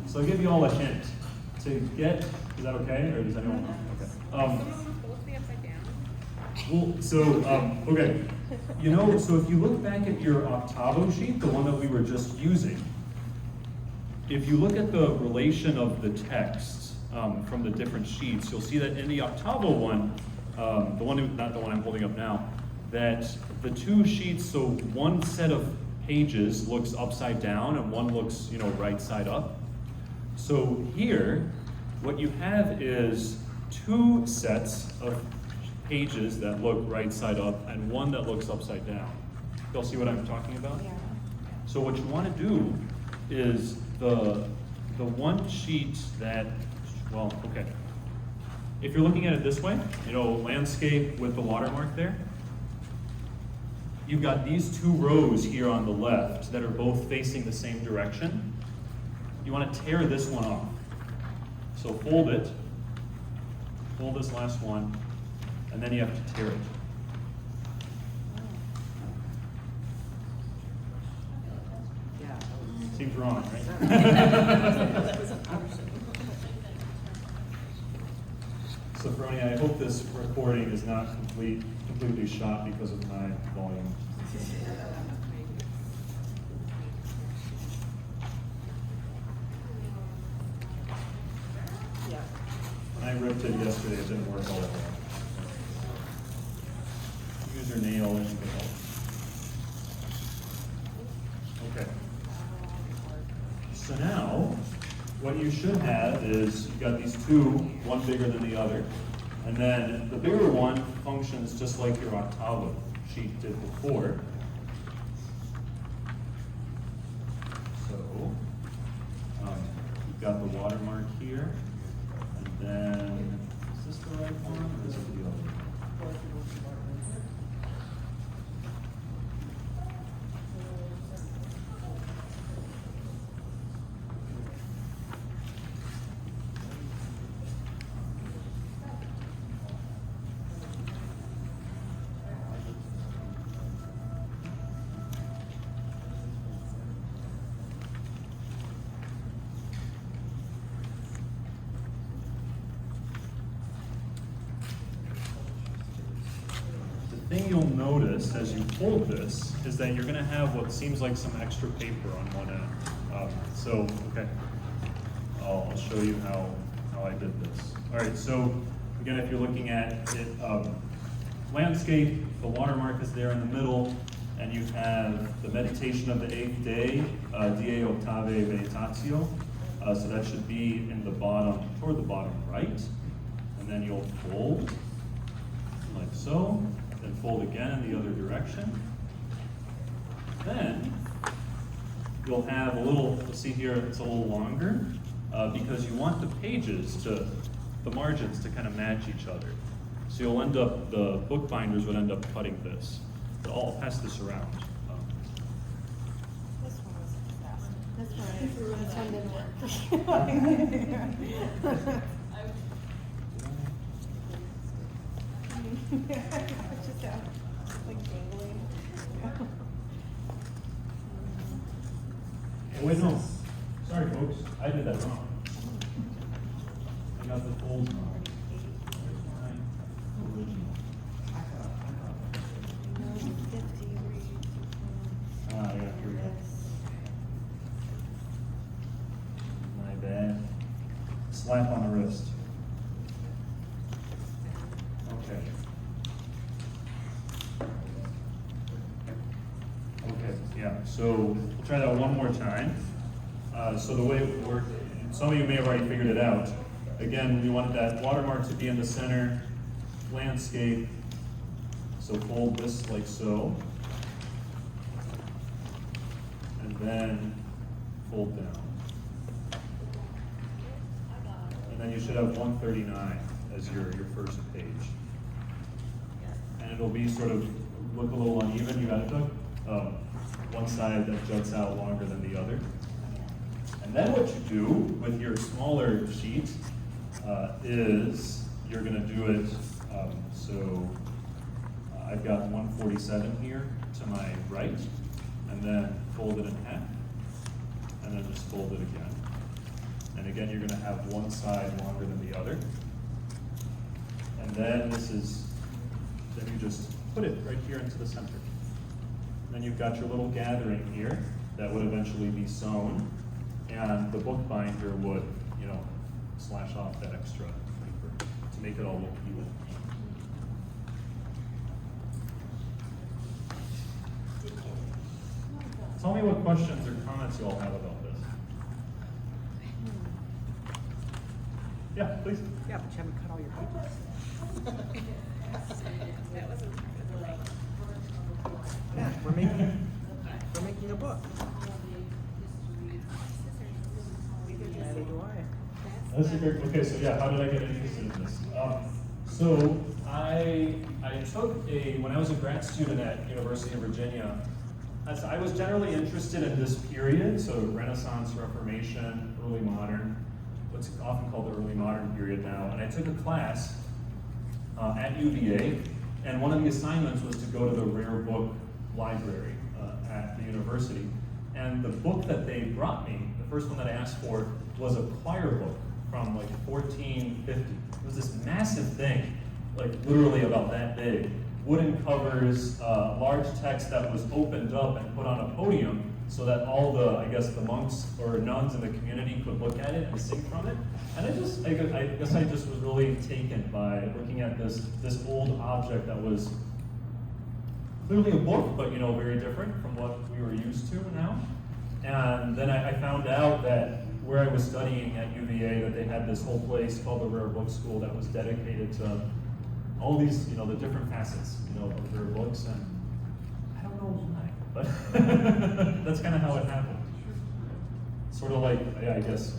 So I'll give you all a hint. To get, is that okay, or does anyone know? Okay. Someone both the upside down. Well, so, okay. You know, so if you look back at your Octavo sheet, the one that we were just using, if you look at the relation of the text from the different sheets, you'll see that in the Octavo one, not the one I'm holding up now, that the two sheets, so one set of pages looks upside down and one looks, right side up. So here, what you have is two sets of pages that look right side up and one that looks upside down. Y'all see what I'm talking about? Yeah. So what you want to do is the one sheet that, well, okay. If you're looking at it this way, landscape with the watermark there, you've got these two rows here on the left that are both facing the same direction. You want to tear this one off. So fold it, fold this last one, and then you have to tear it. Seems wrong, right? So, Brony, I hope this recording is not completely shot because of my volume. When I ripped it yesterday, it didn't work all that well. Use your nail and you can help. Okay. So now, what you should have is you've got these two, one bigger than the other, and then the bigger one functions just like your Octavo sheet did before. So, you've got the watermark here, and then, is this the right one, or is it the other one? The thing you'll notice as you fold this is that you're going to have what seems like some extra paper on one end. Okay, I'll show you how I did this. All right, so again, if you're looking at it, landscape, the watermark is there in the middle, and you have the meditation of the 8th day, Die Octave Meditatio. So that should be in the bottom, toward the bottom right, and then you'll fold like so. Then fold again in the other direction. Then you'll have a little, see here, it's a little longer because you want the pages to, the margins to kind of match each other. So you'll end up, the bookbinders would end up cutting this. But I'll pass this around. This one was a disaster. This one didn't work. It's just like jingling. Oh, wait, no. Sorry, folks. I did that wrong. I got the fold wrong. Where's my original? Ah, yeah, here we go. My bad. Slap on the wrist. Okay. so we'll try that one more time. So the way it worked, some of you may have already figured it out. Again, we wanted that watermark to be in the center, landscape. So fold this like so. And then fold down. And then you should have 139 as your first page. And it'll be sort of, look a little uneven. You got one side that juts out longer than the other. And then what you do with your smaller sheet is you're going to do it, I've got 147 here to my right, and then fold it in half, and then just fold it again. And again, you're going to have one side longer than the other. And then then you just put it right here into the center. And then you've got your little gathering here that would eventually be sewn, and the book binder would, slash off that extra paper to make it all look even. Tell me what questions or comments you all have about this. Yeah, please. Yeah, but you haven't cut all your pages. That wasn't part of the like. Yeah, we're making a book. Neither do I. That's a great, okay, so yeah, how did I get interested in this? So I took when I was a grad student at University of Virginia, I was generally interested in this period, so Renaissance, Reformation, early modern, what's often called the early modern period now, and I took a class at UVA, and one of the assignments was to go to the rare book library at the university, and the book that they brought me, the first one that I asked for, was a choir book from like 1450. It was this massive thing, like literally about that big. Wooden covers, large text that was opened up and put on a podium so that all the monks or nuns in the community could look at it and sing from it. And I guess I just was really taken by looking at this old object that was clearly a book, but very different from what we were used to now. And then I found out that where I was studying at UVA, that they had this whole place called the Rare Book School that was dedicated to all these, the different facets, of rare books, and I don't know why, but that's kind of how it happened. Sort of like, I guess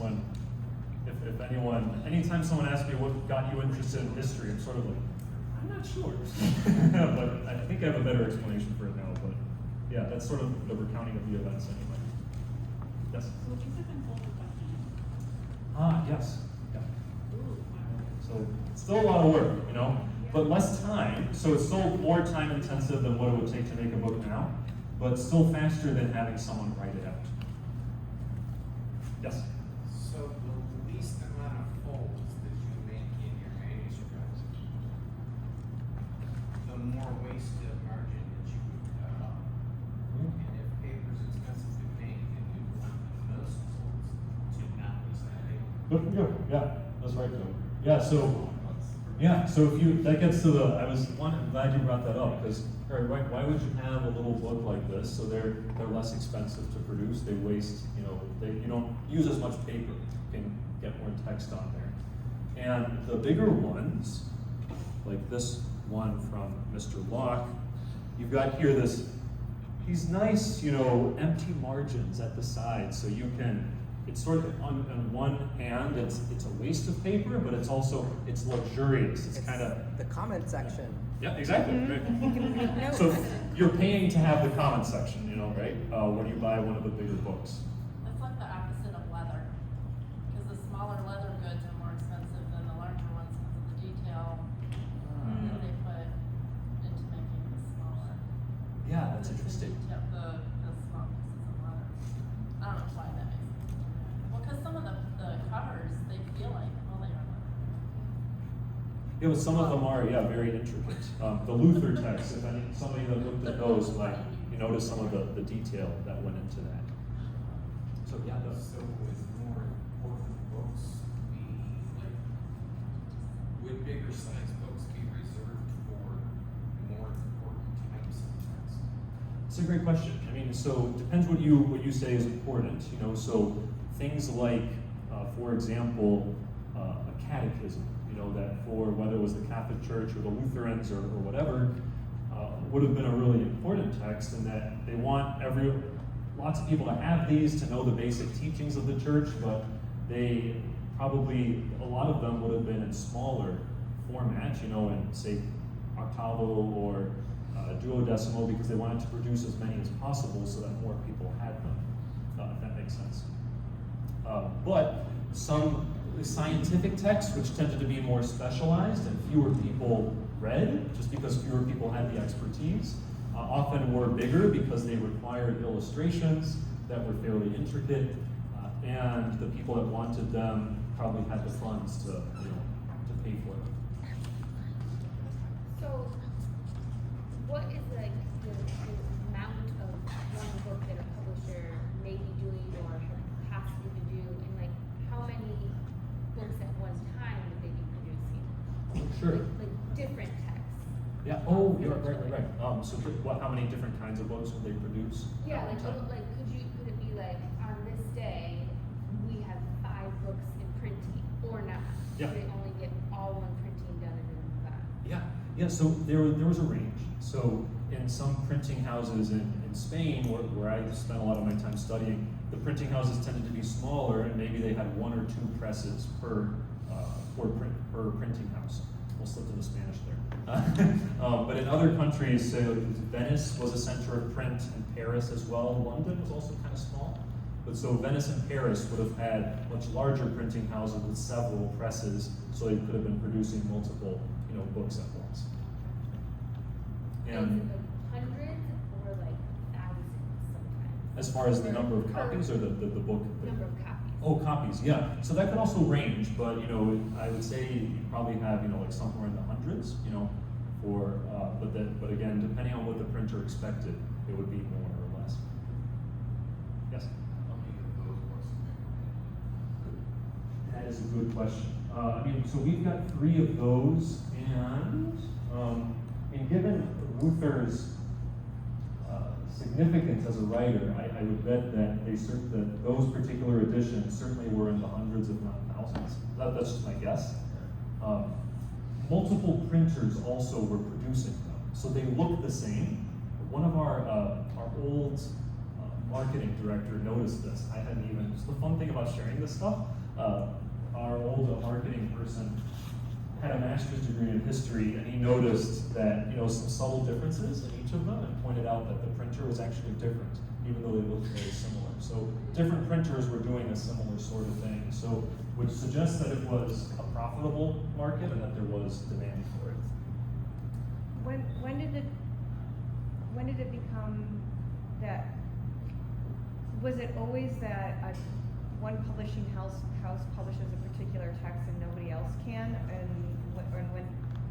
anytime someone asks me what got you interested in history, I'm sort of like, I'm not sure. But I think I have a better explanation for it now, but yeah, that's sort of the recounting of the events anyway. Yes? So these have been folded by hand. Yes. Yeah. So it's still a lot of work, but less time. So it's still more time intensive than what it would take to make a book now, but still faster than having someone write it out. Yes? So the least amount of folds that you make in your manuscript, the more wasted margin that you would cut off. And if paper is expensive to make, then we want the most folds to not waste that paper. Good. Yeah, that's right, Joe. So that gets to I'm glad you brought that up, because why would you have a little book like this? So they're less expensive to produce. They waste, you don't use as much paper. You can get more text on there. And the bigger ones, like this one from Mr. Locke, you've got here these nice, empty margins at the side, so you can. It's sort of on one hand, it's a waste of paper, but it's luxurious. It's kind of the comment section. Yeah, exactly. Mm-hmm. Right. So you're paying to have the comment section, right? When you buy one of the bigger books. It's like the opposite of leather, because the smaller leather goods are more expensive than the larger ones because of the detail that they put into making the smaller. Yeah, that's interesting. The small pieces of leather. I don't know why that makes sense. Well, because some of the covers, they feel like, they are leather. Some of them are, very intricate. The Luther text, if somebody that looked at those might notice some of the detail that went into that. So yeah, So with more important books, would bigger size books be reserved for more important times sometimes? it's a great question. mean, so it depends what you say is important. You know, so things like, for example, a catechism. You know, that for whether it was the Catholic Church or the Lutherans or whatever, would have been a really important text, and that they want lots of people to have these to know the basic teachings of the church, but they probably, a lot of them would have been in smaller formats, you know, in say Octavo or Duodecimo, because they wanted to produce as many as possible so that more people had them, if that makes sense. But some scientific texts, which tended to be more specialized and fewer people read, just because fewer people had the expertise, often were bigger because they required illustrations that were fairly intricate, and the people that wanted them probably had the funds to, you know, to pay for them. So, what is like the amount of one book that a publisher may be doing or have capacity to do, and like how many books at one time would they be producing? Sure. Like different texts. Yeah. Oh, you're right. So, how many different kinds of books would they produce? Yeah, at one time? like could it be like on this day we have 5 books in printing or not? Yeah. Do they only get all one printing done and then move on? Yeah. So there was a range. So in some printing houses in Spain, where I spent a lot of my time studying, the printing houses tended to be smaller, and maybe they had 1 or 2 presses per printing house. We'll slip to the Spanish there. But in other countries, say Venice was a center of print, and Paris as well. London was also kind of small. But so Venice and Paris would have had much larger printing houses with several presses, so they could have been producing multiple, you know, books at once. Is And it like hundreds or like thousands sometimes? as far as the number of copies or the book? Number of copies. Oh, copies, yeah. So that could also range, but you know, I would say you probably have, you know, like somewhere in the hundreds, you know, but again, depending on what the printer expected, it would be more or less. Yes? How many of those books do they That is a good question. I mean, so we've got 3 of those, and given Luther's significance as a writer, I would bet that that those particular editions certainly were in the hundreds, if not thousands. That's just my guess. Multiple printers also were producing them, so they look the same. One of our old marketing director noticed this. I hadn't even. It's the fun thing about sharing this stuff. Our old marketing person had a master's degree in history, and he noticed that, you know, some subtle differences in each of them, and pointed out that the printer was actually different, even though they looked very similar. So different printers were doing a similar sort of thing. So which suggests that it was a profitable market and that there was demand for it. When did it become that? Was it always that one publishing house publishes a particular text and nobody else can, and when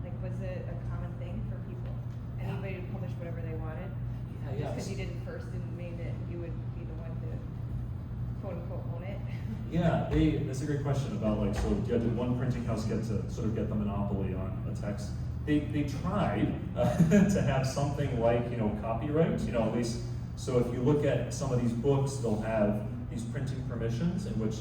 like was it a common thing for people? Anybody to publish whatever they wanted? Yeah. Because you did it first didn't mean that you would be the one to quote unquote own it. Yeah, that's a great question about, like, so did one printing house get to sort of get the monopoly on a text? They tried to have something like, you know, copyright, you know, at least. So if you look at some of these books, they'll have these printing permissions in which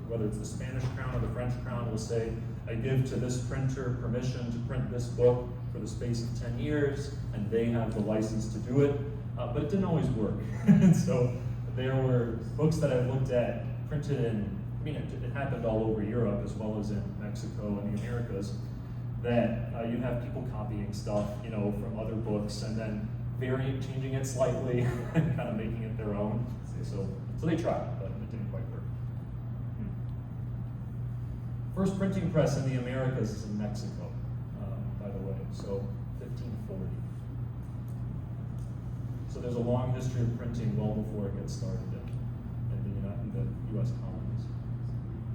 whether it's the Spanish crown or the French crown will say, I give to this printer permission to print this book for the space of 10 years, and they have the license to do it, but it didn't always work. And so there were books that I've looked at printed in, I mean, it happened all over Europe as well as in Mexico and the Americas, that you have people copying stuff, you know, from other books and then changing it slightly and kind of making it their own. So they tried, but it didn't quite work. First printing press in the Americas is in Mexico, by the way, so 1540. So there's a long history of printing well before it gets started in the U.S. colonies.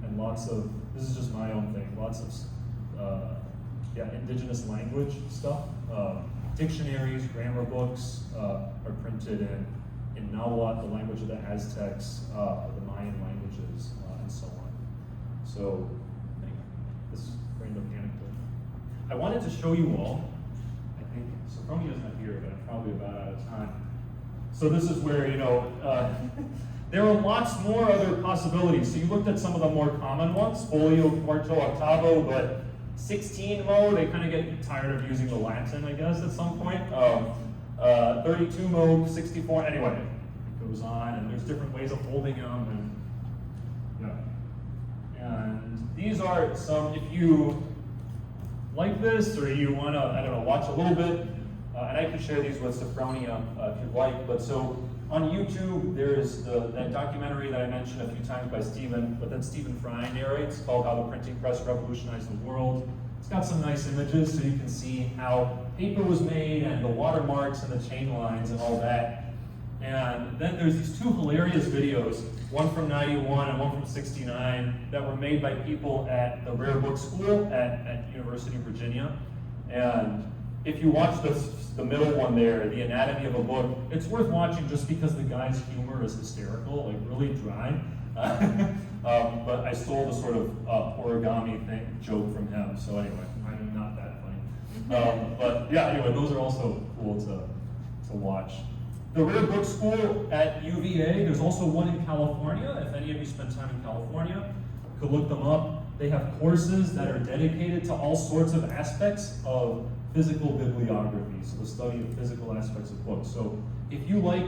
And lots of, this is just my own thing, lots of indigenous language stuff. Dictionaries, grammar books are printed in Nahuatl, the language of the Aztecs, the Mayan languages, and so on. So, anyway, this random anecdote. I wanted to show you all, I think, Sophronia's not here, but I'm probably about out of time. So this is where, there are lots more other possibilities. So you looked at some of the more common ones, Folio, Quarto, Octavo, but 16 mode, they kind of get tired of using the Latin, I guess, at some point. 32 mode, 64, anyway, it goes on, and there's different ways of holding them, and yeah. And these are some, if you like this, or you want to, I don't know, watch a little bit, and I can share these with Sophronia if you'd like, but so on YouTube, there's that documentary that I mentioned a few times by Stephen, but then Stephen Fry narrates, called How the Printing Press Revolutionized the World. It's got some nice images so you can see how paper was made and the watermarks and the chain lines and all that. And then there's these two hilarious videos, one from 91 and one from 69, that were made by people at the Rare Book School at University of Virginia. And if you watch the middle one there, The Anatomy of a Book, it's worth watching just because the guy's humor is hysterical, like really dry. But I stole the sort of origami joke from him, so anyway, I'm not that funny. But yeah, anyway, those are also cool to watch. The Rare Book School at UVA, there's also one in California. If any of you spend time in California, you could look them up. They have courses that are dedicated to all sorts of aspects of physical bibliography, so the study of physical aspects of books. So if you like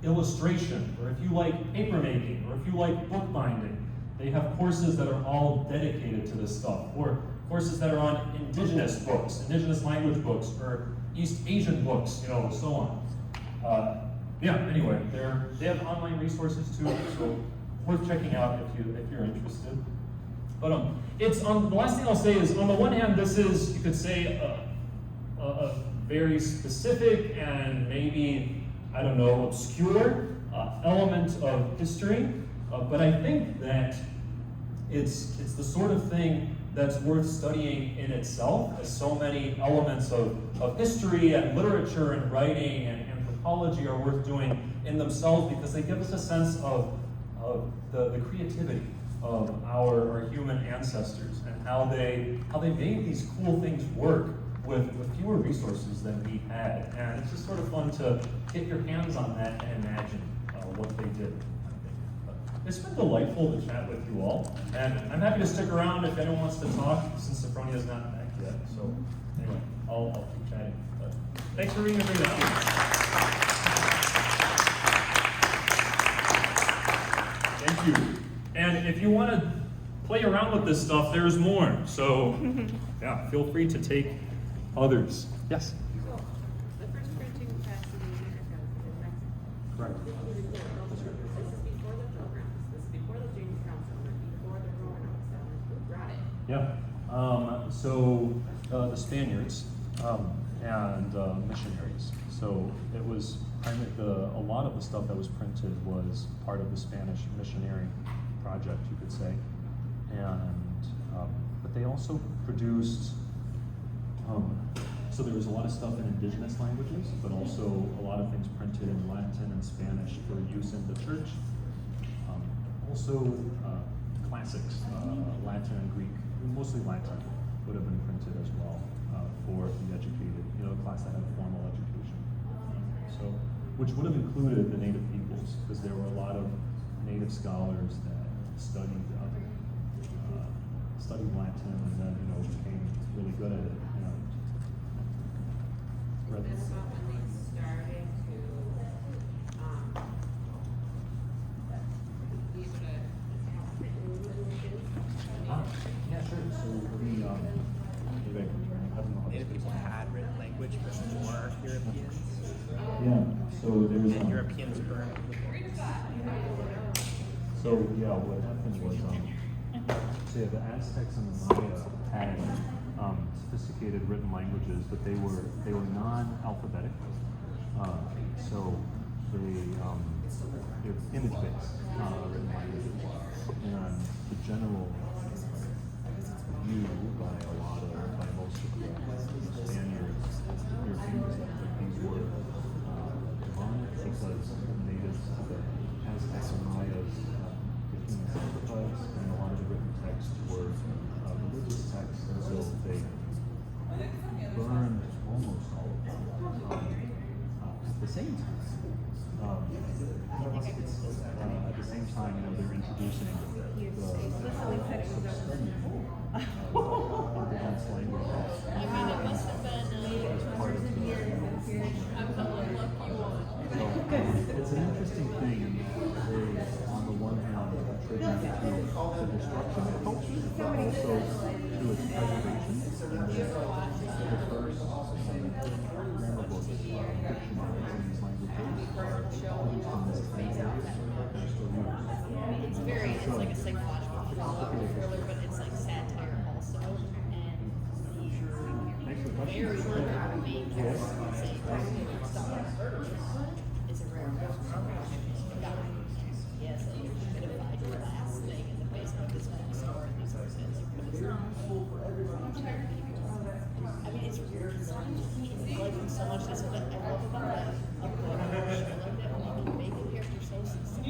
illustration, or if you like papermaking, or if you like bookbinding, they have courses that are all dedicated to this stuff, or courses that are on indigenous books, indigenous language books, or East Asian books, so on. Yeah, anyway, they have online resources too, so worth checking out if you're interested. But the last thing I'll say is, on the one hand, this is, you could say, a very specific and maybe, I don't know, obscure element of history, but I think that it's the sort of thing that's worth studying in itself, as so many elements of history and literature and writing and anthropology are worth doing in themselves, because they give us a sense of the creativity of our human ancestors and how they made these cool things work with fewer resources than we had. And it's just sort of fun to get your hands on that and imagine what they did. It's been delightful to chat with you all, and I'm happy to stick around if anyone wants to talk, since Sophronia is not back yet. So anyway, I'll keep chatting. But thanks for being here for Thank you. And if you want to play around with this stuff, there's more. So yeah, feel free to take others. Yes? So, the first printing press in America was in Mexico. Correct. This is before the programs. This is before the Jamestown Summer, before the Roanoke Summer. Who brought it? Yeah. So the Spaniards and missionaries. So it was a lot of the stuff that was printed was part of the Spanish missionary project, you could say. And but they also produced. So there was a lot of stuff in indigenous languages, but also a lot of things printed in Latin and Spanish for use in the church. Also classics, Latin and Greek, mostly Latin, would have been printed as well for the educated, a class that had formal education. So, which would have included the native peoples, because there were a lot of native scholars that studied Latin and then became really good at it. Is this about when they started to be able to have written languages? Yeah, sure. So maybe I don't know. Native people had written language before Europeans, Yeah. So there's. and Europeans burned the books. So yeah, what happened was the Aztecs and the Maya had sophisticated written languages, but they were non-alphabetic. So they're image-based written languages, and the general view by most of the Spaniards, Europeans, that these were demonic because the natives, the Aztecs and Mayas, the human sacrifice, and a lot of the written texts were religious texts, and so they burned almost all of them. At the same time, So through its preservation, the first grammar book fictionalizing these languages are based on this idea and are still used. It's very, it's like a psychological thriller, but it's like satire also, and Thanks for the the question. very little main character saying, it's a rare guy. He has like a vilified glass thing in the basement of his home store, and he's always had like I mean, it's weird because I like him so much. That's what I love about that. I love that when you make a character so successful,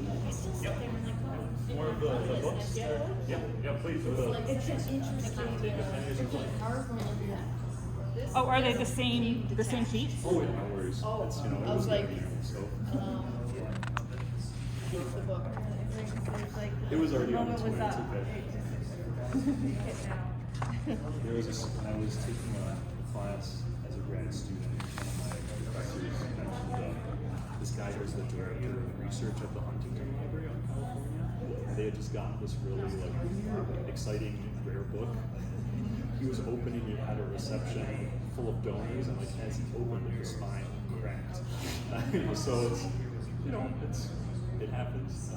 like I still sit there and like, More of the books? Yeah, please. it's an interesting Oh, are they the same sheets? Oh, yeah, no worries. Oh, It's, it I was like, so. The book. There's like, It was already the on its moment way, was it's up. okay. It just, There was when I was taking a class as a grad student, one of my professors mentioned this guy who was the director of research at the Huntington Library out in California. And they had just gotten this really exciting rare book. He was opening it at a reception full of donors, and as he opened it, the spine cracked. So it's it happens,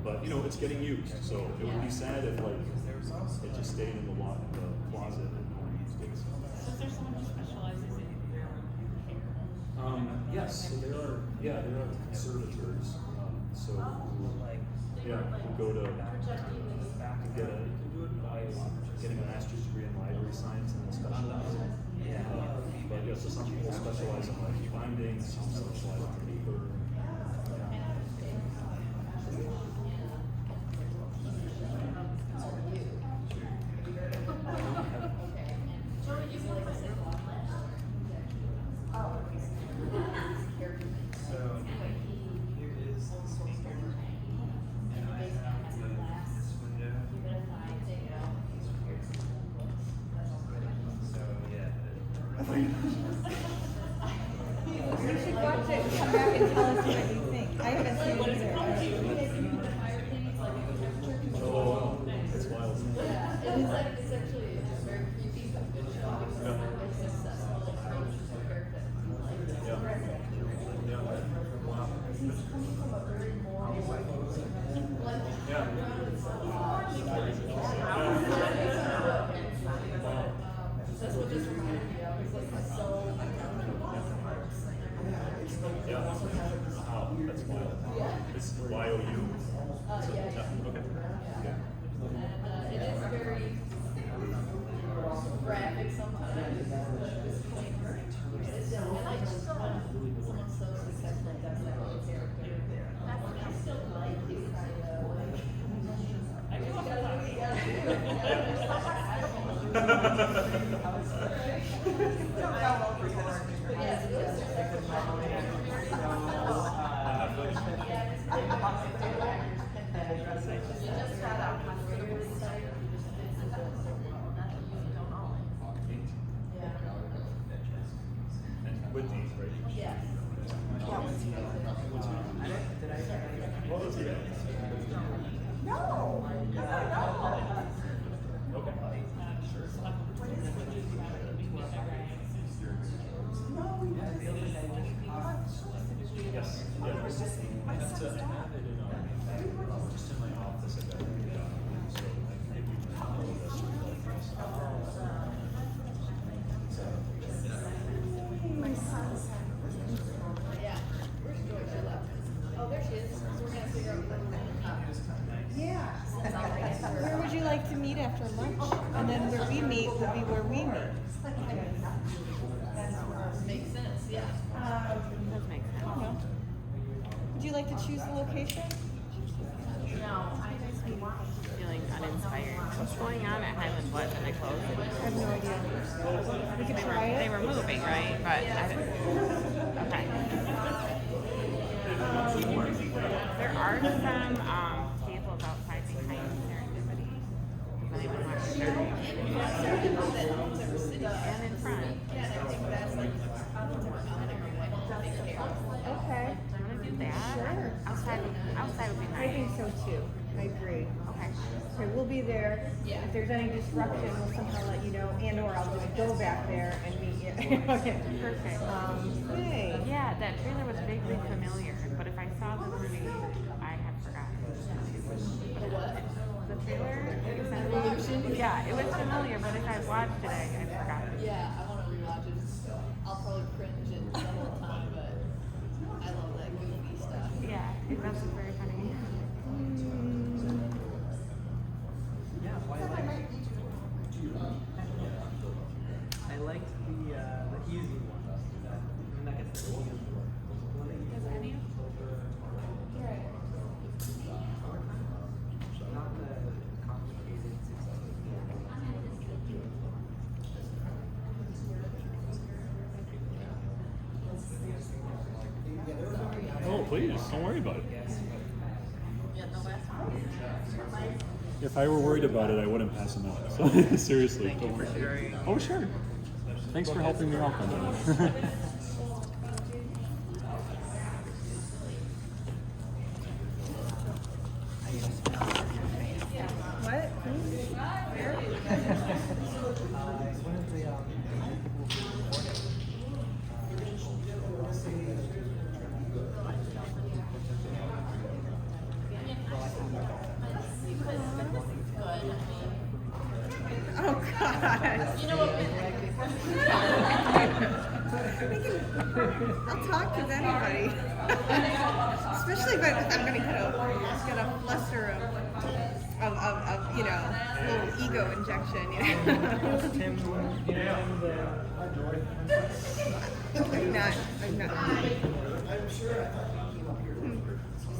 but it's getting used. So it would be sad if it just stayed in the closet and no one used it. So is there someone who specializes in hair? Yes, so there are conservators. Who go to you can do it by getting a master's degree in library science and then specializing. But yeah, so some people specialize in binding, some specialize in paper. you should watch it and come back and tell us what you think. I haven't seen it either. Oh, it's wild. Yeah, it's actually very creepy, but good show. It's successful, like, character. Wow. He's coming from a very moral, that's what this reminded me of. It's like so Wow, that's wild. It's YOU. Okay. Yeah. And it is very graphic sometimes. Disclaimer. And I just don't want someone so successful that's that little character. I still like you kind of like. I guess you With these, right? Yes. Yes. Yeah. I have it in just in my office. I got it so if you follow this like this. Yeah. Where's Joy? She left. Oh, there she is. So we're gonna figure out where we're Where would you like to meet after lunch? And then where we meet would be where we meet. Makes sense, yeah. Does make sense. Would you like to choose the location? Feeling uninspired. What's going on at Highland Woods? Are they closed? I have no idea. We could try They it. were moving, right? But okay. There are some tables outside behind Serendipity. If anyone wants to join. And in front. Okay. Do you want to do that? Sure. Outside would be nice. I think so too. I agree. Okay. Okay, we'll be there. Yeah. If there's any disruption, we'll somehow let you know, and or I'll just go back there and meet you. Okay, perfect. Hey. Yeah, that trailer was vaguely familiar, but if I saw the movie, I had forgotten. The what? The trailer? Yeah, it was familiar, but if I watched it, I forgot it. Yeah, I want to rewatch it. I'll probably cringe it several times, but I love that goofy stuff. Yeah, it was very funny. I liked the easy one. I guess the easy one. Does any of Not the complicated Oh, please, don't worry about it. Yeah, the last one. If I were worried about it, I wouldn't pass them out. So seriously, Thank you don't for worry. sharing. Oh, sure. Thanks for helping me out on that. What? One of the people Oh God. You know what? I'll talk with anybody. Especially if I'm gonna get a fluster of you know, little ego injection, you know. Tim, I'm not.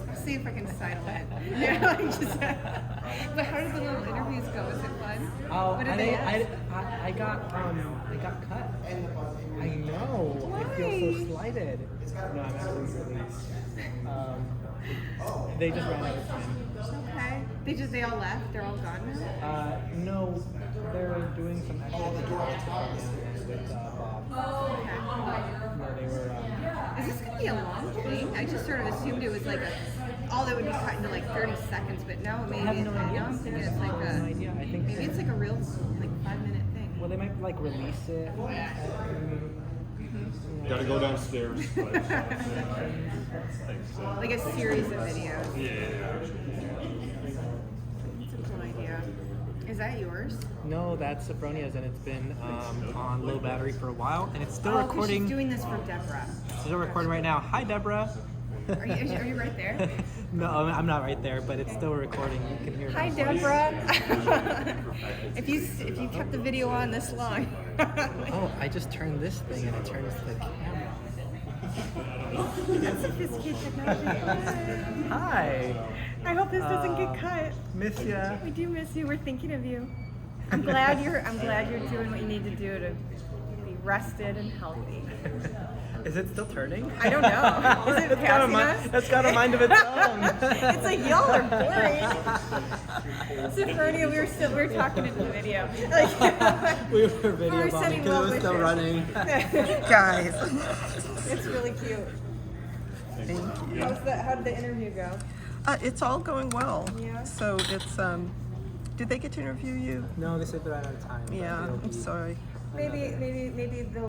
I'll see if I can sidle it. Yeah, like just. But how did the little interviews go? Was it fun? Oh, What did they ask? I got cut. I know. I feel so slighted. No, I'm actually released. They just ran out of time. Okay. They all left? They're all gone now? No, they're doing some extra with Bob. Oh, okay. No, they were. Is this gonna be a long thing? I just sort of assumed it was like all that would be cut into like 30 seconds, but now I maybe have no idea. now I'm thinking it's like No idea. I think maybe it's like a real like 5-minute thing. Well, they might like release it. Gotta go downstairs. Like a series of videos. Yeah. That's a cool idea. Is that yours? No, that's Sophronia's, and it's been on low battery for a while, and it's still 'Cause recording. she's doing this for Deborah. It's still recording right now. Hi, Deborah. Are you right there? No, I'm not right there, but it's still recording. You can hear. Hi, my voice. Deborah. if you kept the video on this long. Oh, I just turned this thing, and it turns the camera. That's sophisticated technology. Hi. I hope this doesn't get cut. Miss ya. We do miss you. We're thinking of you. I'm glad you're doing what you need to do to be rested and healthy. Is it still turning? I don't know. Is it passing us? It's got a mind of its own. It's like y'all are boring. Sophronia, we were talking into the video. Like, We were video bombing sending because it was well still wishes. running. Guys. It's really cute. Thank you. How did the interview go? It's all going well. Yeah. So it's did they get to interview you? No, they said they're out of time. but Yeah, it'll I'm be sorry. Maybe they'll